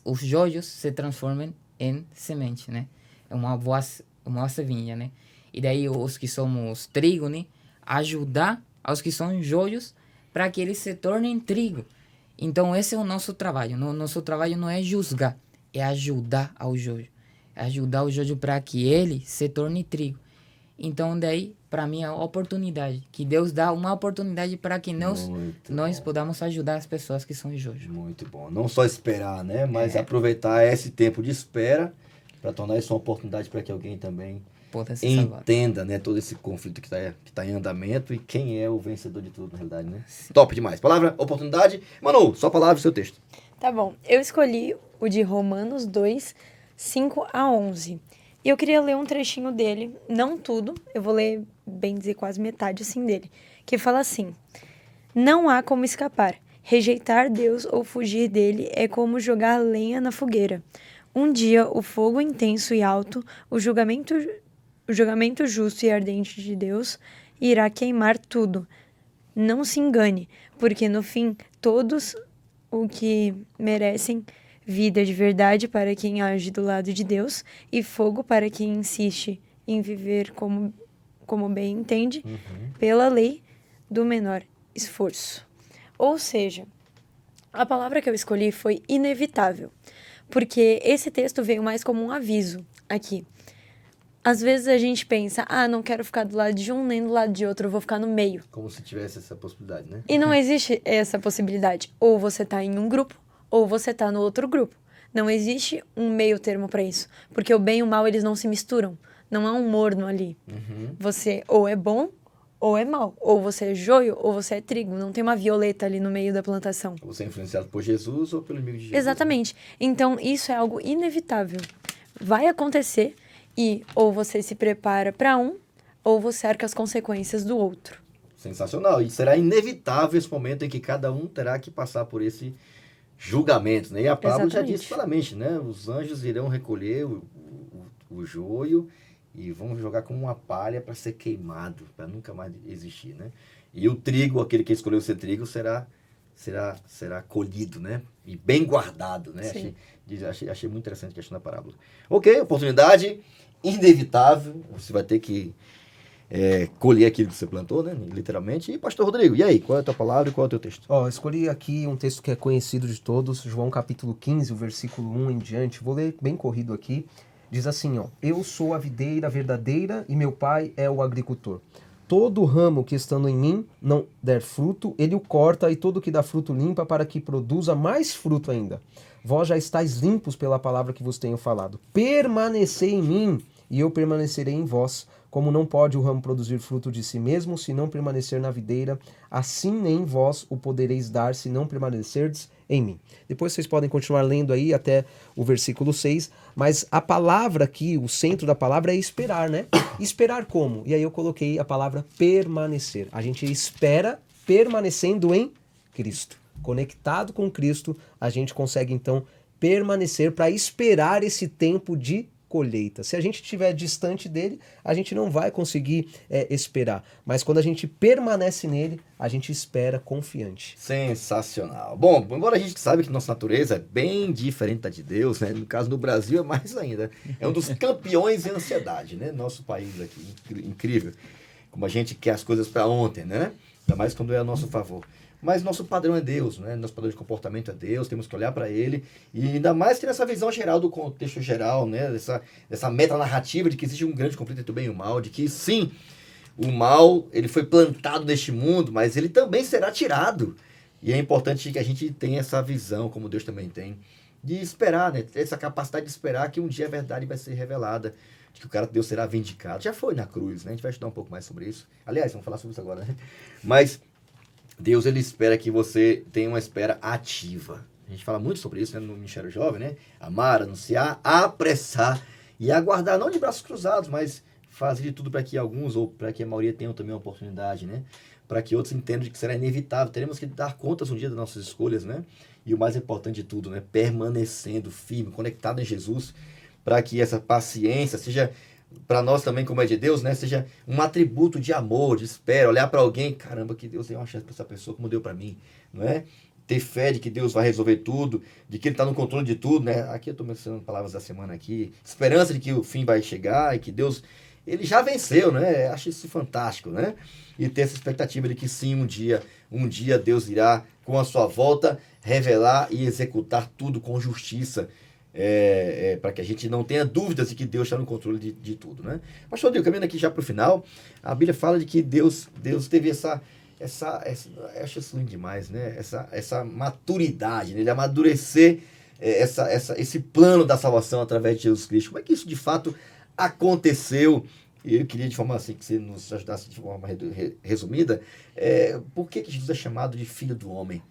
S3: os joios se transformem em semente, né? É uma boa semente, né? E daí os que somos trigo, né? Ajudar aos que são joios para que eles se tornem trigo. Então esse é o nosso trabalho. Nosso trabalho não é julgar, é ajudar ao joio. É ajudar o joio para que ele se torne trigo. Então daí, para mim, é a oportunidade. Que Deus dá uma oportunidade para que nós podamos ajudar as pessoas que são joios.
S1: Muito bom. Não só esperar, né? Mas aproveitar esse tempo de espera para tornar isso uma oportunidade para que alguém também entenda, né, todo esse conflito que tá em andamento e quem é o vencedor de tudo, na realidade, né? Sim. Top demais. Palavra, oportunidade. Manu, só palavra e seu texto.
S2: Tá bom. Eu escolhi o de Romanos 2, 5 a 11. E eu queria ler um trechinho dele, não tudo, eu vou ler, bem dizer, quase metade assim dele, que fala assim: não há como escapar. Rejeitar Deus ou fugir dele é como jogar lenha na fogueira. Um dia o fogo intenso e alto, o julgamento justo e ardente de Deus irá queimar tudo. Não se engane, porque no fim todos o que merecem vida de verdade para quem age do lado de Deus e fogo para quem insiste em viver como bem entende, pela lei do menor esforço. Ou seja, a palavra que eu escolhi foi inevitável, porque esse texto veio mais como um aviso aqui. Às vezes a gente pensa, não quero ficar do lado de um nem do lado de outro, eu vou ficar no meio.
S1: Como se tivesse essa possibilidade, né?
S2: E não existe essa possibilidade. Ou você está em um grupo, ou você está no outro grupo. Não existe um meio termo para isso. Porque o bem e o mal, eles não se misturam. Não há um morno ali. Você ou é bom, ou é mal. Ou você é joio, ou você é trigo. Não tem uma violeta ali no meio da plantação.
S1: Você é influenciado por Jesus ou pelo inimigo de Jesus.
S2: Exatamente. Então, isso é algo inevitável. Vai acontecer e ou você se prepara para um, ou você arca as consequências do outro.
S1: Sensacional. E será inevitável esse momento em que cada um terá que passar por esse julgamento, né? E a palavra já disse claramente, né? Os anjos irão recolher o joio e vão jogar como uma palha para ser queimado, para nunca mais existir, né? E o trigo, aquele que escolheu ser trigo, será colhido, né? E bem guardado, né? Achei muito interessante a questão da parábola. Ok, oportunidade inevitável, você vai ter que colher aquilo que você plantou, né? Literalmente. E pastor Rodrigo, e aí? Qual é a tua palavra e qual é o teu texto?
S4: Escolhi aqui um texto que é conhecido de todos, João capítulo 15, o versículo 1 em diante. Vou ler bem corrido aqui. Diz assim, ó: eu sou a videira verdadeira e meu pai é o agricultor. Todo ramo que estando em mim não der fruto, ele o corta, e todo que dá fruto limpa, para que produza mais fruto ainda. Vós já estáis limpos pela palavra que vos tenho falado. Permanecei em mim, e eu permanecerei em vós. Como não pode o ramo produzir fruto de si mesmo, se não permanecer na videira, assim nem vós o podereis dar, se não permanecerdes em mim. Depois vocês podem continuar lendo aí até o versículo 6, mas a palavra aqui, o centro da palavra é esperar, né? Esperar como? E aí eu coloquei a palavra permanecer. A gente espera permanecendo em Cristo. Conectado com Cristo, a gente consegue então permanecer para esperar esse tempo de colheita. Se a gente estiver distante dele, a gente não vai conseguir esperar. Mas quando a gente permanece nele, a gente espera confiante.
S1: Sensacional. Bom, embora a gente sabe que nossa natureza é bem diferente da de Deus, né? No caso do Brasil é mais ainda. É um dos campeões em ansiedade, né? Nosso país aqui, incrível. Como a gente quer as coisas para ontem, né? Ainda mais quando é a nosso favor. Mas nosso padrão é Deus, né? Nosso padrão de comportamento é Deus, temos que olhar para Ele, e ainda mais ter essa visão geral do contexto geral, né? Dessa metanarrativa de que existe um grande conflito entre o bem e o mal, de que sim, o mal ele foi plantado neste mundo, mas ele também será tirado. E é importante que a gente tenha essa visão, como Deus também tem, de esperar, né? Ter essa capacidade de esperar que um dia a verdade vai ser revelada, de que o cara de Deus será vindicado. Já foi na cruz, né? A gente vai estudar um pouco mais sobre isso. Aliás, vamos falar sobre isso agora, né? Mas Deus, ele espera que você tenha uma espera ativa. A gente fala muito sobre isso, né, no Ministério Jovem, né? Amar, anunciar, apressar e aguardar, não de braços cruzados, mas fazer de tudo para que alguns, ou para que a maioria tenham também uma oportunidade, né? Para que outros entendam de que será inevitável. Teremos que dar contas um dia das nossas escolhas, né? E o mais importante de tudo, né? Permanecendo firme, conectado em Jesus, para que essa paciência seja, para nós também, como é de Deus, né, seja um atributo de amor, de espera, olhar para alguém, caramba, que Deus deu uma chance para essa pessoa, como deu para mim, não é? Ter fé de que Deus vai resolver tudo, de que Ele está no controle de tudo, né? Aqui eu estou mencionando palavras da semana aqui, esperança de que o fim vai chegar e que Deus, Ele já venceu, né? Acho isso fantástico, né? E ter essa expectativa de que sim, um dia Deus irá, com a sua volta, revelar e executar tudo com justiça, para que a gente não tenha dúvidas de que Deus está no controle de tudo, né? Pastor Dio, caminhando aqui já para o final, a Bíblia fala de que Deus teve essa eu acho isso lindo demais, né? Essa maturidade, né? Ele amadurecer esse plano da salvação através de Jesus Cristo. Como é que isso de fato aconteceu? Eu queria de forma assim que você nos ajudasse de forma resumida, por que Jesus é chamado de Filho do Homem?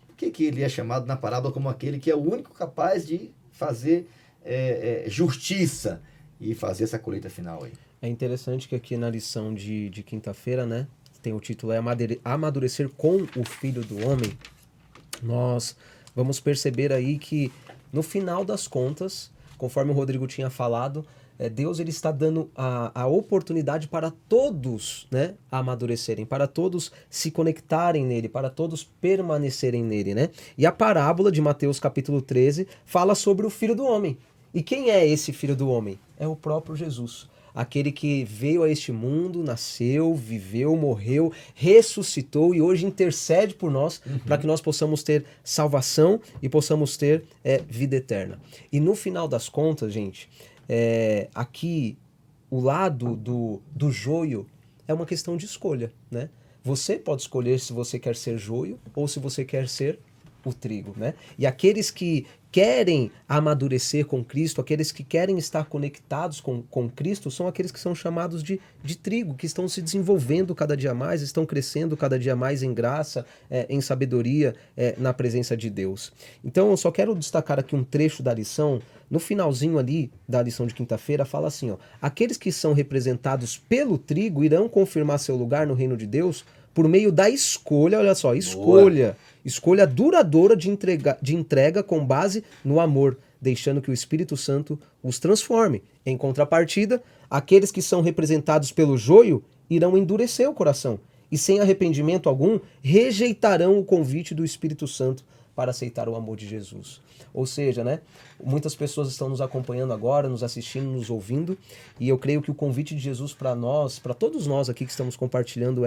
S1: Por que ele é chamado na parábola como aquele que é o único capaz de fazer justiça e fazer essa colheita final aí?
S4: É interessante que aqui na lição de quinta-feira, né, tem o título Amadurecer com o Filho do Homem. Nós vamos perceber aí que no final das contas, conforme o Rodrigo tinha falado, Deus ele está dando a oportunidade para todos, né, amadurecerem, para todos se conectarem nele, para todos permanecerem nele, né? E a parábola de Mateus capítulo 13 fala sobre o Filho do Homem. E quem é esse Filho do Homem? É o próprio Jesus. Aquele que veio a este mundo, nasceu, viveu, morreu, ressuscitou e hoje intercede por nós, para que nós possamos ter salvação e possamos ter vida eterna. E no final das contas, gente, aqui o lado do joio é uma questão de escolha, né? Você pode escolher se você quer ser joio ou se você quer ser o trigo, né? E aqueles que querem amadurecer com Cristo, aqueles que querem estar conectados com Cristo, são aqueles que são chamados de trigo, que estão se desenvolvendo cada dia mais, estão crescendo cada dia mais em graça, em sabedoria, na presença de Deus. Então eu só quero destacar aqui um trecho da lição. No finalzinho ali da lição de quinta-feira fala assim, ó: aqueles que são representados pelo trigo irão confirmar seu lugar no reino de Deus por meio da escolha, olha só, escolha duradoura de entrega com base no amor, deixando que o Espírito Santo os transforme. Em contrapartida, aqueles que são representados pelo joio irão endurecer o coração e, sem arrependimento algum, rejeitarão o convite do Espírito Santo para aceitar o amor de Jesus. Ou seja, né, muitas pessoas estão nos acompanhando agora, nos assistindo, nos ouvindo, e eu creio que o convite de Jesus para nós, para todos nós aqui que estamos compartilhando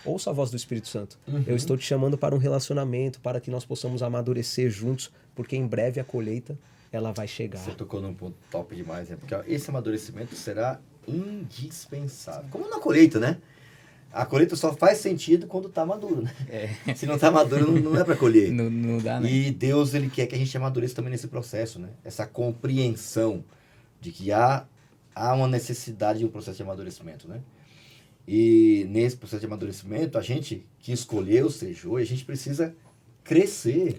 S4: ouça a voz do Espírito Santo. Eu estou te chamando para um relacionamento, para que nós possamos amadurecer juntos, porque em breve a colheita ela vai chegar.
S1: Você tocou num ponto top demais, né? Porque ó, esse amadurecimento será indispensável. Como na colheita, né? A colheita só faz sentido quando tá maduro, né? Se não tá maduro, não é para colher.
S3: Não dá, né?
S1: E Deus, ele quer que a gente amadureça também nesse processo, né? Essa compreensão de que há uma necessidade de um processo de amadurecimento, né? E nesse processo de amadurecimento, a gente que escolheu ser joio, a gente precisa crescer,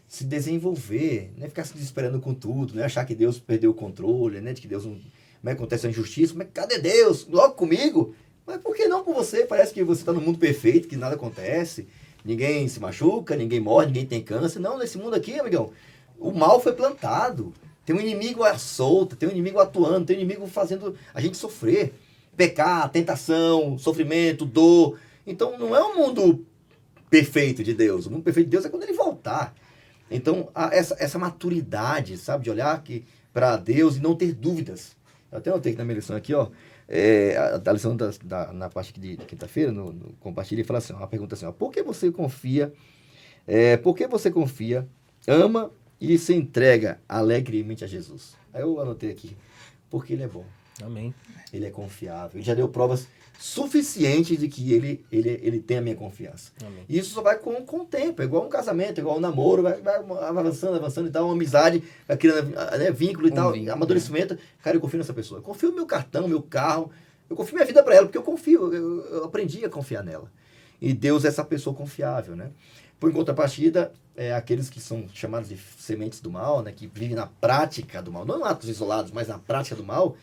S1: se desenvolver, não é ficar se desesperando com tudo, não é achar que Deus perdeu o controle, né? De que Deus não... Como é que acontece a injustiça? Mas cadê Deus? Logo comigo? Mas por que não com você? Parece que você está no mundo perfeito, que nada acontece, ninguém se machuca, ninguém morre, ninguém tem câncer. Não, nesse mundo aqui, amigão, o mal foi plantado. Tem um inimigo à solta, tem um inimigo atuando, tem um inimigo fazendo a gente sofrer. Pecar, tentação, sofrimento, dor. Então não é um mundo perfeito de Deus. O mundo perfeito de Deus é quando ele voltar. Então essa maturidade, sabe, de olhar para Deus e não ter dúvidas. Eu até notei que na minha lição aqui, ó, a lição na parte de quinta-feira, no compartilha, ele fala assim, uma pergunta assim, ó, por que você confia, ama e se entrega alegremente a Jesus? Aí eu anotei aqui, porque ele é bom.
S4: Amém.
S1: Ele é confiável. Ele já deu provas suficientes de que ele tem a minha confiança.
S4: Amém.
S1: E isso só vai com o tempo. É igual um casamento, é igual um namoro. Vai avançando e tal. Uma amizade, vai criando, né, vínculo e tal.
S3: Vínculo,
S1: amadurecimento. Cara, eu confio nessa pessoa. Eu confio no meu cartão, meu carro. Eu confio minha vida para ela, porque eu confio. Eu aprendi a confiar nela. E Deus é essa pessoa confiável, né? Por contrapartida, aqueles que são chamados de sementes do mal, né, que vivem na prática do mal, não em atos isolados, mas na prática do mal,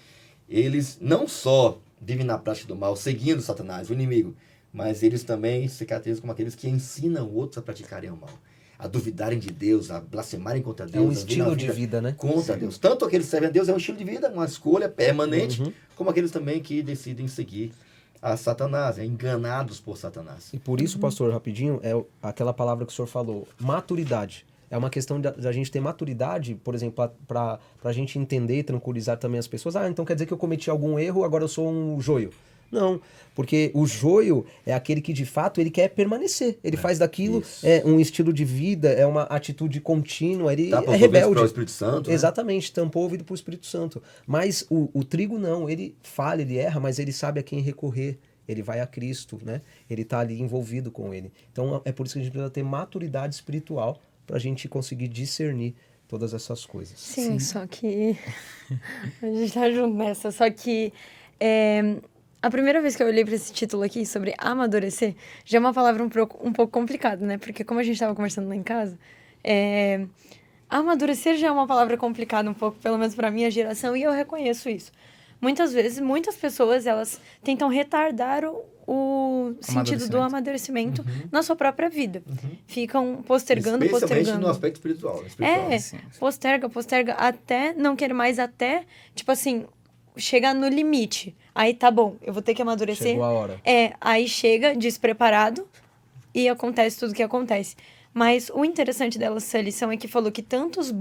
S1: eles não só vivem na prática do mal, seguindo Satanás, o inimigo, mas eles também se caracterizam como aqueles que ensinam outros a praticarem o mal, a duvidarem de Deus, a blasfemarem contra Deus.
S4: É um estilo de vida, né?
S1: Contra Deus. Tanto aqueles que servem a Deus é um estilo de vida, uma escolha permanente, como aqueles também que decidem seguir a Satanás, enganados por Satanás.
S4: E por isso, pastor, rapidinho, é aquela palavra que o senhor falou, maturidade. É uma questão da gente ter maturidade, por exemplo, para a gente entender e tranquilizar também as pessoas. Ah, então quer dizer que eu cometi algum erro, agora eu sou um joio. Não, porque o joio é aquele que de fato ele quer permanecer. Ele faz daquilo um estilo de vida, é uma atitude contínua, ele é rebelde.
S1: Para o Espírito Santo, né?
S4: Exatamente, tampou o ouvido para o Espírito Santo. Mas o trigo não, ele falha, ele erra, mas ele sabe a quem recorrer. Ele vai a Cristo, né? Ele está ali envolvido com ele. Então é por isso que a gente precisa ter maturidade espiritual para a gente conseguir discernir todas essas coisas.
S2: Sim, só que a gente tá junto nessa, só que a primeira vez que eu olhei para esse título aqui sobre amadurecer, já é uma palavra um pouco complicada, né? Porque como a gente estava conversando lá em casa, amadurecer já é uma palavra complicada um pouco, pelo menos para minha geração, e eu reconheço isso. Muitas vezes, muitas pessoas, elas tentam retardar o sentido do amadurecimento na sua própria vida. Ficam postergando.
S1: Especialmente no aspecto espiritual.
S2: Posterga até não querer mais, até, tipo assim, chegar no limite. Aí tá bom, eu vou ter que amadurecer.
S4: Chegou a hora.
S2: Aí chega despreparado e acontece tudo o que acontece. Mas o interessante dessa lição é que falou que tanto as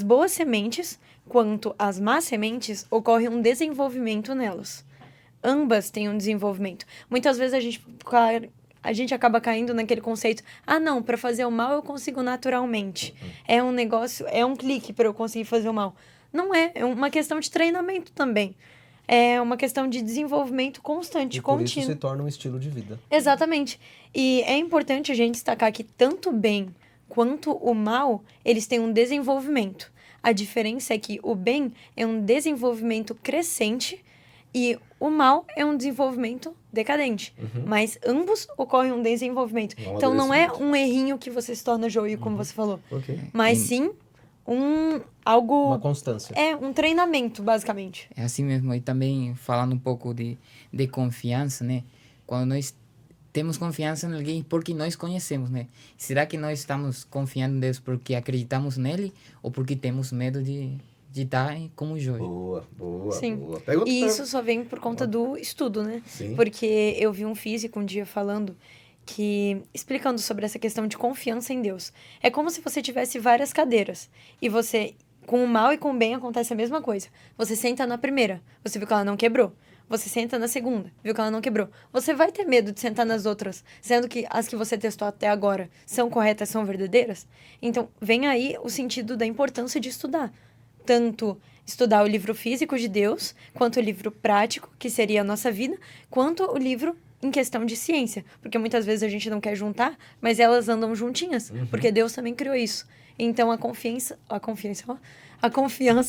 S2: boas sementes quanto as más sementes ocorre um desenvolvimento nelas. Ambas têm um desenvolvimento. Muitas vezes a gente acaba caindo naquele conceito, não, para fazer o mal eu consigo naturalmente. É um negócio, é um clique para eu conseguir fazer o mal. Não é uma questão de treinamento também. É uma questão de desenvolvimento constante,
S4: e por
S2: contínuo.
S4: isso se torna um estilo de vida.
S2: Exatamente. E é importante a gente destacar que tanto o bem quanto o mal, eles têm um desenvolvimento. A diferença é que o bem é um desenvolvimento crescente e o mal é um desenvolvimento decadente. Mas ambos ocorrem um desenvolvimento. Então não é um errinho que você se torna joio, como você falou. Mas sim algo...
S4: Uma constância.
S2: Um treinamento, basicamente.
S3: É assim mesmo. E também falando um pouco de confiança, né? Quando nós temos confiança em alguém porque nós conhecemos, né? Será que nós estamos confiando em Deus porque acreditamos nele ou porque temos medo de estar como joio?
S1: Boa.
S2: Sim.
S1: Boa.
S2: E isso só vem por conta do estudo, né?
S1: Sim.
S2: Porque eu vi um físico um dia falando explicando sobre essa questão de confiança em Deus. É como se você tivesse várias cadeiras e você, com o mal e com o bem, acontece a mesma coisa. Você senta na primeira, você viu que ela não quebrou. Você senta na segunda, viu que ela não quebrou. Você vai ter medo de sentar nas outras, sendo que as que você testou até agora são corretas, são verdadeiras? Então, vem aí o sentido da importância de estudar. Tanto estudar o livro físico de Deus, quanto o livro prático, que seria a nossa vida, quanto o livro em questão de ciência. Porque muitas vezes a gente não quer juntar, mas elas andam juntinhas, porque Deus também criou isso. Então, a confiança,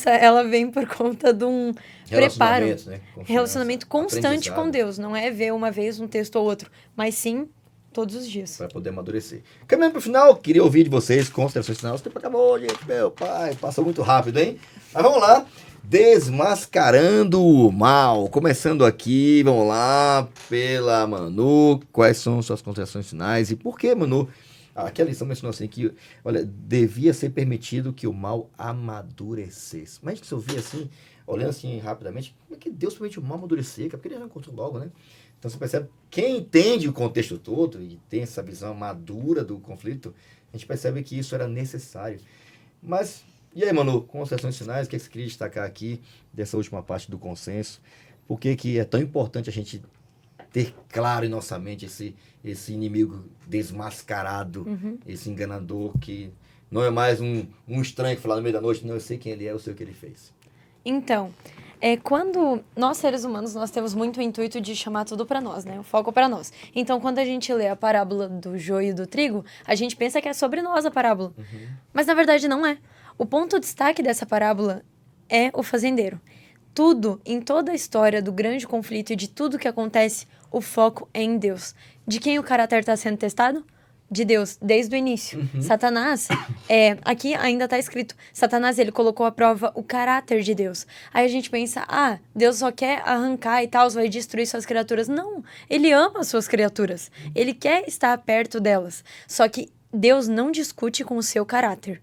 S2: ela vem por conta de um preparo,
S1: né?
S2: relacionamento constante com
S1: aprendizado.
S2: Deus. Não é ver uma vez um texto ou outro, mas sim todos os dias.
S1: Para poder amadurecer. Caminhando para o final, queria ouvir de vocês considerações finais. O tempo acabou, gente. Meu pai, passou muito rápido, hein? Mas vamos lá. Desmascarando o mal. Começando aqui, vamos lá, pela Manu. Quais são suas considerações finais e por que, Manu? Aqui a lição mencionou assim que, olha, devia ser permitido que o mal amadurecesse. Mas a gente se ouvia assim, olhando assim rapidamente, como é que Deus permite o mal amadurecer? Porque ele já encontrou logo, né? Então você percebe, quem entende o contexto todo e tem essa visão madura do conflito, a gente percebe que isso era necessário. Mas, e aí, Manu, considerações finais, o que você queria destacar aqui dessa última parte do consenso? Por que é tão importante a gente ter claro em nossa mente esse inimigo desmascarado, esse enganador que não é mais um estranho que fala no meio da noite, não, eu sei quem ele é, eu sei o que ele fez.
S2: Então, quando nós seres humanos, nós temos muito o intuito de chamar tudo para nós, né? O foco para nós. Então, quando a gente lê a parábola do joio e do trigo, a gente pensa que é sobre nós a parábola. Mas, na verdade, não é. O ponto destaque dessa parábola é o fazendeiro. Tudo, em toda a história do grande conflito e de tudo que acontece, o foco é em Deus. De quem o caráter está sendo testado? De Deus, desde o início. Satanás, aqui ainda está escrito, Satanás, ele colocou à prova o caráter de Deus. Aí a gente pensa, Deus só quer arrancar e tal, vai destruir suas criaturas. Não, ele ama as suas criaturas. Ele quer estar perto delas. Só que Deus não discute com o seu caráter.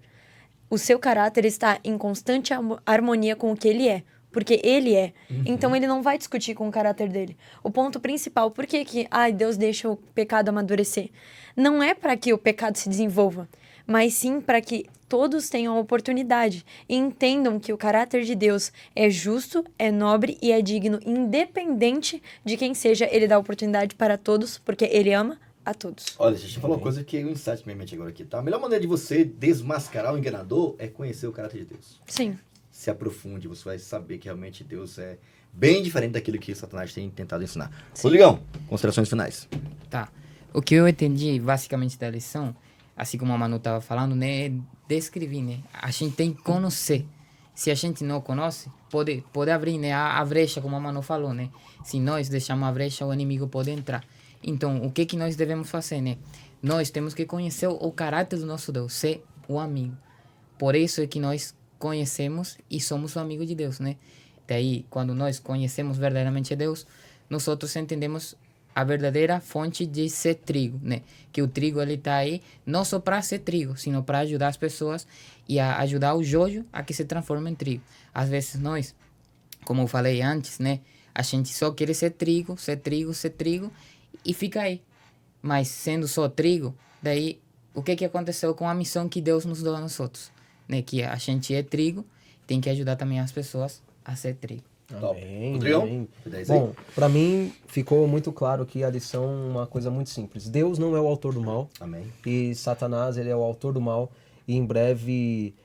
S2: O seu caráter está em constante harmonia com o que ele é. Porque ele é. Então, ele não vai discutir com o caráter dele. O ponto principal, por que Deus deixa o pecado amadurecer? Não é para que o pecado se desenvolva, mas sim para que todos tenham a oportunidade e entendam que o caráter de Deus é justo, é nobre e é digno, independente de quem seja. Ele dá oportunidade para todos, porque ele ama a todos.
S1: Olha, a gente falou uma coisa que é um insight na minha mente agora aqui, tá? A melhor maneira de você desmascarar o enganador é conhecer o caráter de Deus.
S2: Sim.
S1: Se aprofunde, você vai saber que realmente Deus é bem diferente daquilo que Satanás tem tentado ensinar. Rodrigão, considerações finais.
S3: Tá. O que eu entendi, basicamente, da lição, assim como a Manu estava falando, né, é descrever, né? A gente tem que conhecer. Se a gente não conhece, pode abrir, né, a brecha, como a Manu falou, né? Se nós deixarmos a brecha, o inimigo pode entrar. Então, o que nós devemos fazer, né? Nós temos que conhecer o caráter do nosso Deus, ser o amigo. Por isso é que nós conhecemos e somos o amigo de Deus, né? Daí, quando nós conhecemos verdadeiramente Deus, nós outros entendemos a verdadeira fonte de ser trigo, né? Que o trigo, ele tá aí não só para ser trigo, sino para ajudar as pessoas e a ajudar o joio a que se transforme em trigo. Às vezes nós, como eu falei antes, né? A gente só quer ser trigo e fica aí. Mas sendo só trigo, daí o que aconteceu com a missão que Deus nos deu a nós outros? Né, que a gente é trigo, tem que ajudar também as pessoas a ser trigo.
S4: Amém.
S1: Rodrigão?
S4: Bom, para mim ficou muito claro que a lição é uma coisa muito simples. Deus não é o autor do mal.
S1: Amém.
S4: E Satanás, ele é o autor do mal. E em breve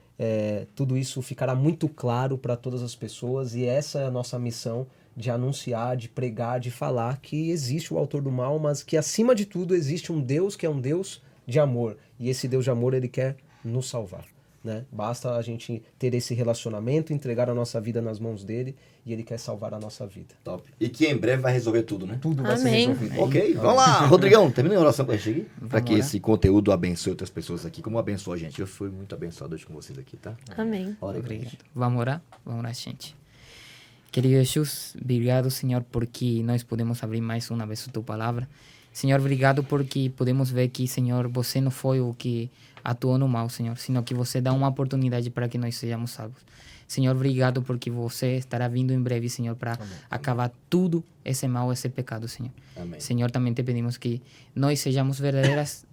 S4: tudo isso ficará muito claro para todas as pessoas. E essa é a nossa missão, de anunciar, de pregar, de falar que existe o autor do mal, mas que acima de tudo existe um Deus que é um Deus de amor. E esse Deus de amor, ele quer nos salvar. Né? Basta a gente ter esse relacionamento, entregar a nossa vida nas mãos dele e ele quer salvar a nossa vida.
S1: Top. E que em breve vai resolver tudo, né?
S4: Tudo vai ser
S2: Amém.
S4: resolvido.
S1: Ok, vamos lá. Rodrigão, termina a oração com a gente aqui, para que
S3: lá.
S1: esse conteúdo abençoe outras pessoas aqui, como abençoou a gente. Eu fui muito abençoado hoje com vocês aqui, tá?
S2: Amém.
S1: Ora aí com a
S3: Obrigado.
S1: gente.
S3: Vamos orar, gente. Querido Jesus, obrigado, Senhor, porque nós podemos abrir mais uma vez a tua palavra. Senhor, obrigado porque podemos ver que, Senhor, você não foi o que atuou no mal, Senhor, sino que você dá uma oportunidade para que nós sejamos salvos. Senhor, obrigado porque você estará vindo em breve, Senhor, para acabar tudo esse mal, esse pecado, Senhor.
S1: Amém.
S3: Senhor, também te pedimos que nós sejamos verdadeiras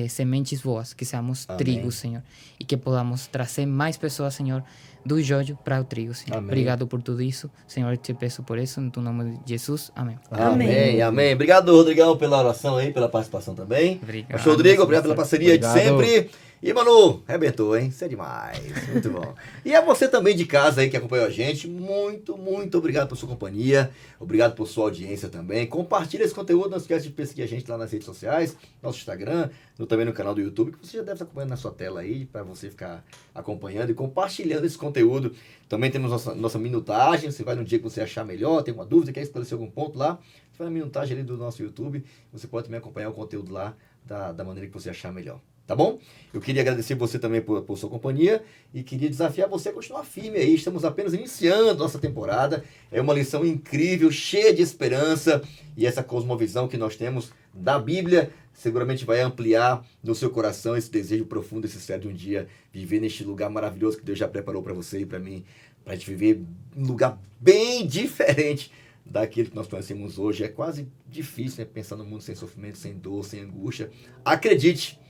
S3: sementes boas, que seamos
S1: Amém.
S3: trigo, Senhor. E que podamos trazer mais pessoas, Senhor, do joio para o trigo, Senhor.
S1: Amém.
S3: Obrigado por tudo isso. Senhor, eu te peço por isso, no nome de Jesus. Amém.
S1: Amém, amém. Obrigado, Rodrigão, pela oração aí, pela participação também.
S3: Obrigado.
S1: Pastor Rodrigo, obrigado pela parceria
S4: Obrigado.
S1: de sempre. E, Manu, arrebentou, hein? Isso é demais. Muito bom. E a você também de casa aí que acompanhou a gente, muito, muito obrigado por sua companhia. Obrigado por sua audiência também. Compartilha esse conteúdo, não esquece de seguir a gente lá nas redes sociais, nosso Instagram, também no canal do YouTube, que você já deve estar acompanhando na sua tela aí, para você ficar acompanhando e compartilhando esse conteúdo. Também temos nossa minutagem, você vai no dia que você achar melhor, tem uma dúvida, quer esclarecer algum ponto lá, você vai na minutagem ali do nosso YouTube, você pode também acompanhar o conteúdo lá da maneira que você achar melhor. Tá bom? Eu queria agradecer você também por sua companhia e queria desafiar você a continuar firme aí. Estamos apenas iniciando nossa temporada. É uma lição incrível, cheia de esperança. E essa cosmovisão que nós temos da Bíblia seguramente vai ampliar no seu coração esse desejo profundo, esse sério de um dia viver neste lugar maravilhoso que Deus já preparou para você e para mim. Para a gente viver um lugar bem diferente daquilo que nós conhecemos hoje. É quase difícil, né? Pensar num mundo sem sofrimento, sem dor, sem angústia. Acredite!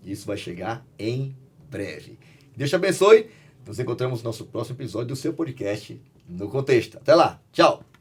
S1: Isso vai chegar em breve. Deus te abençoe. Nos encontramos no nosso próximo episódio do seu podcast No Contexto. Até lá. Tchau.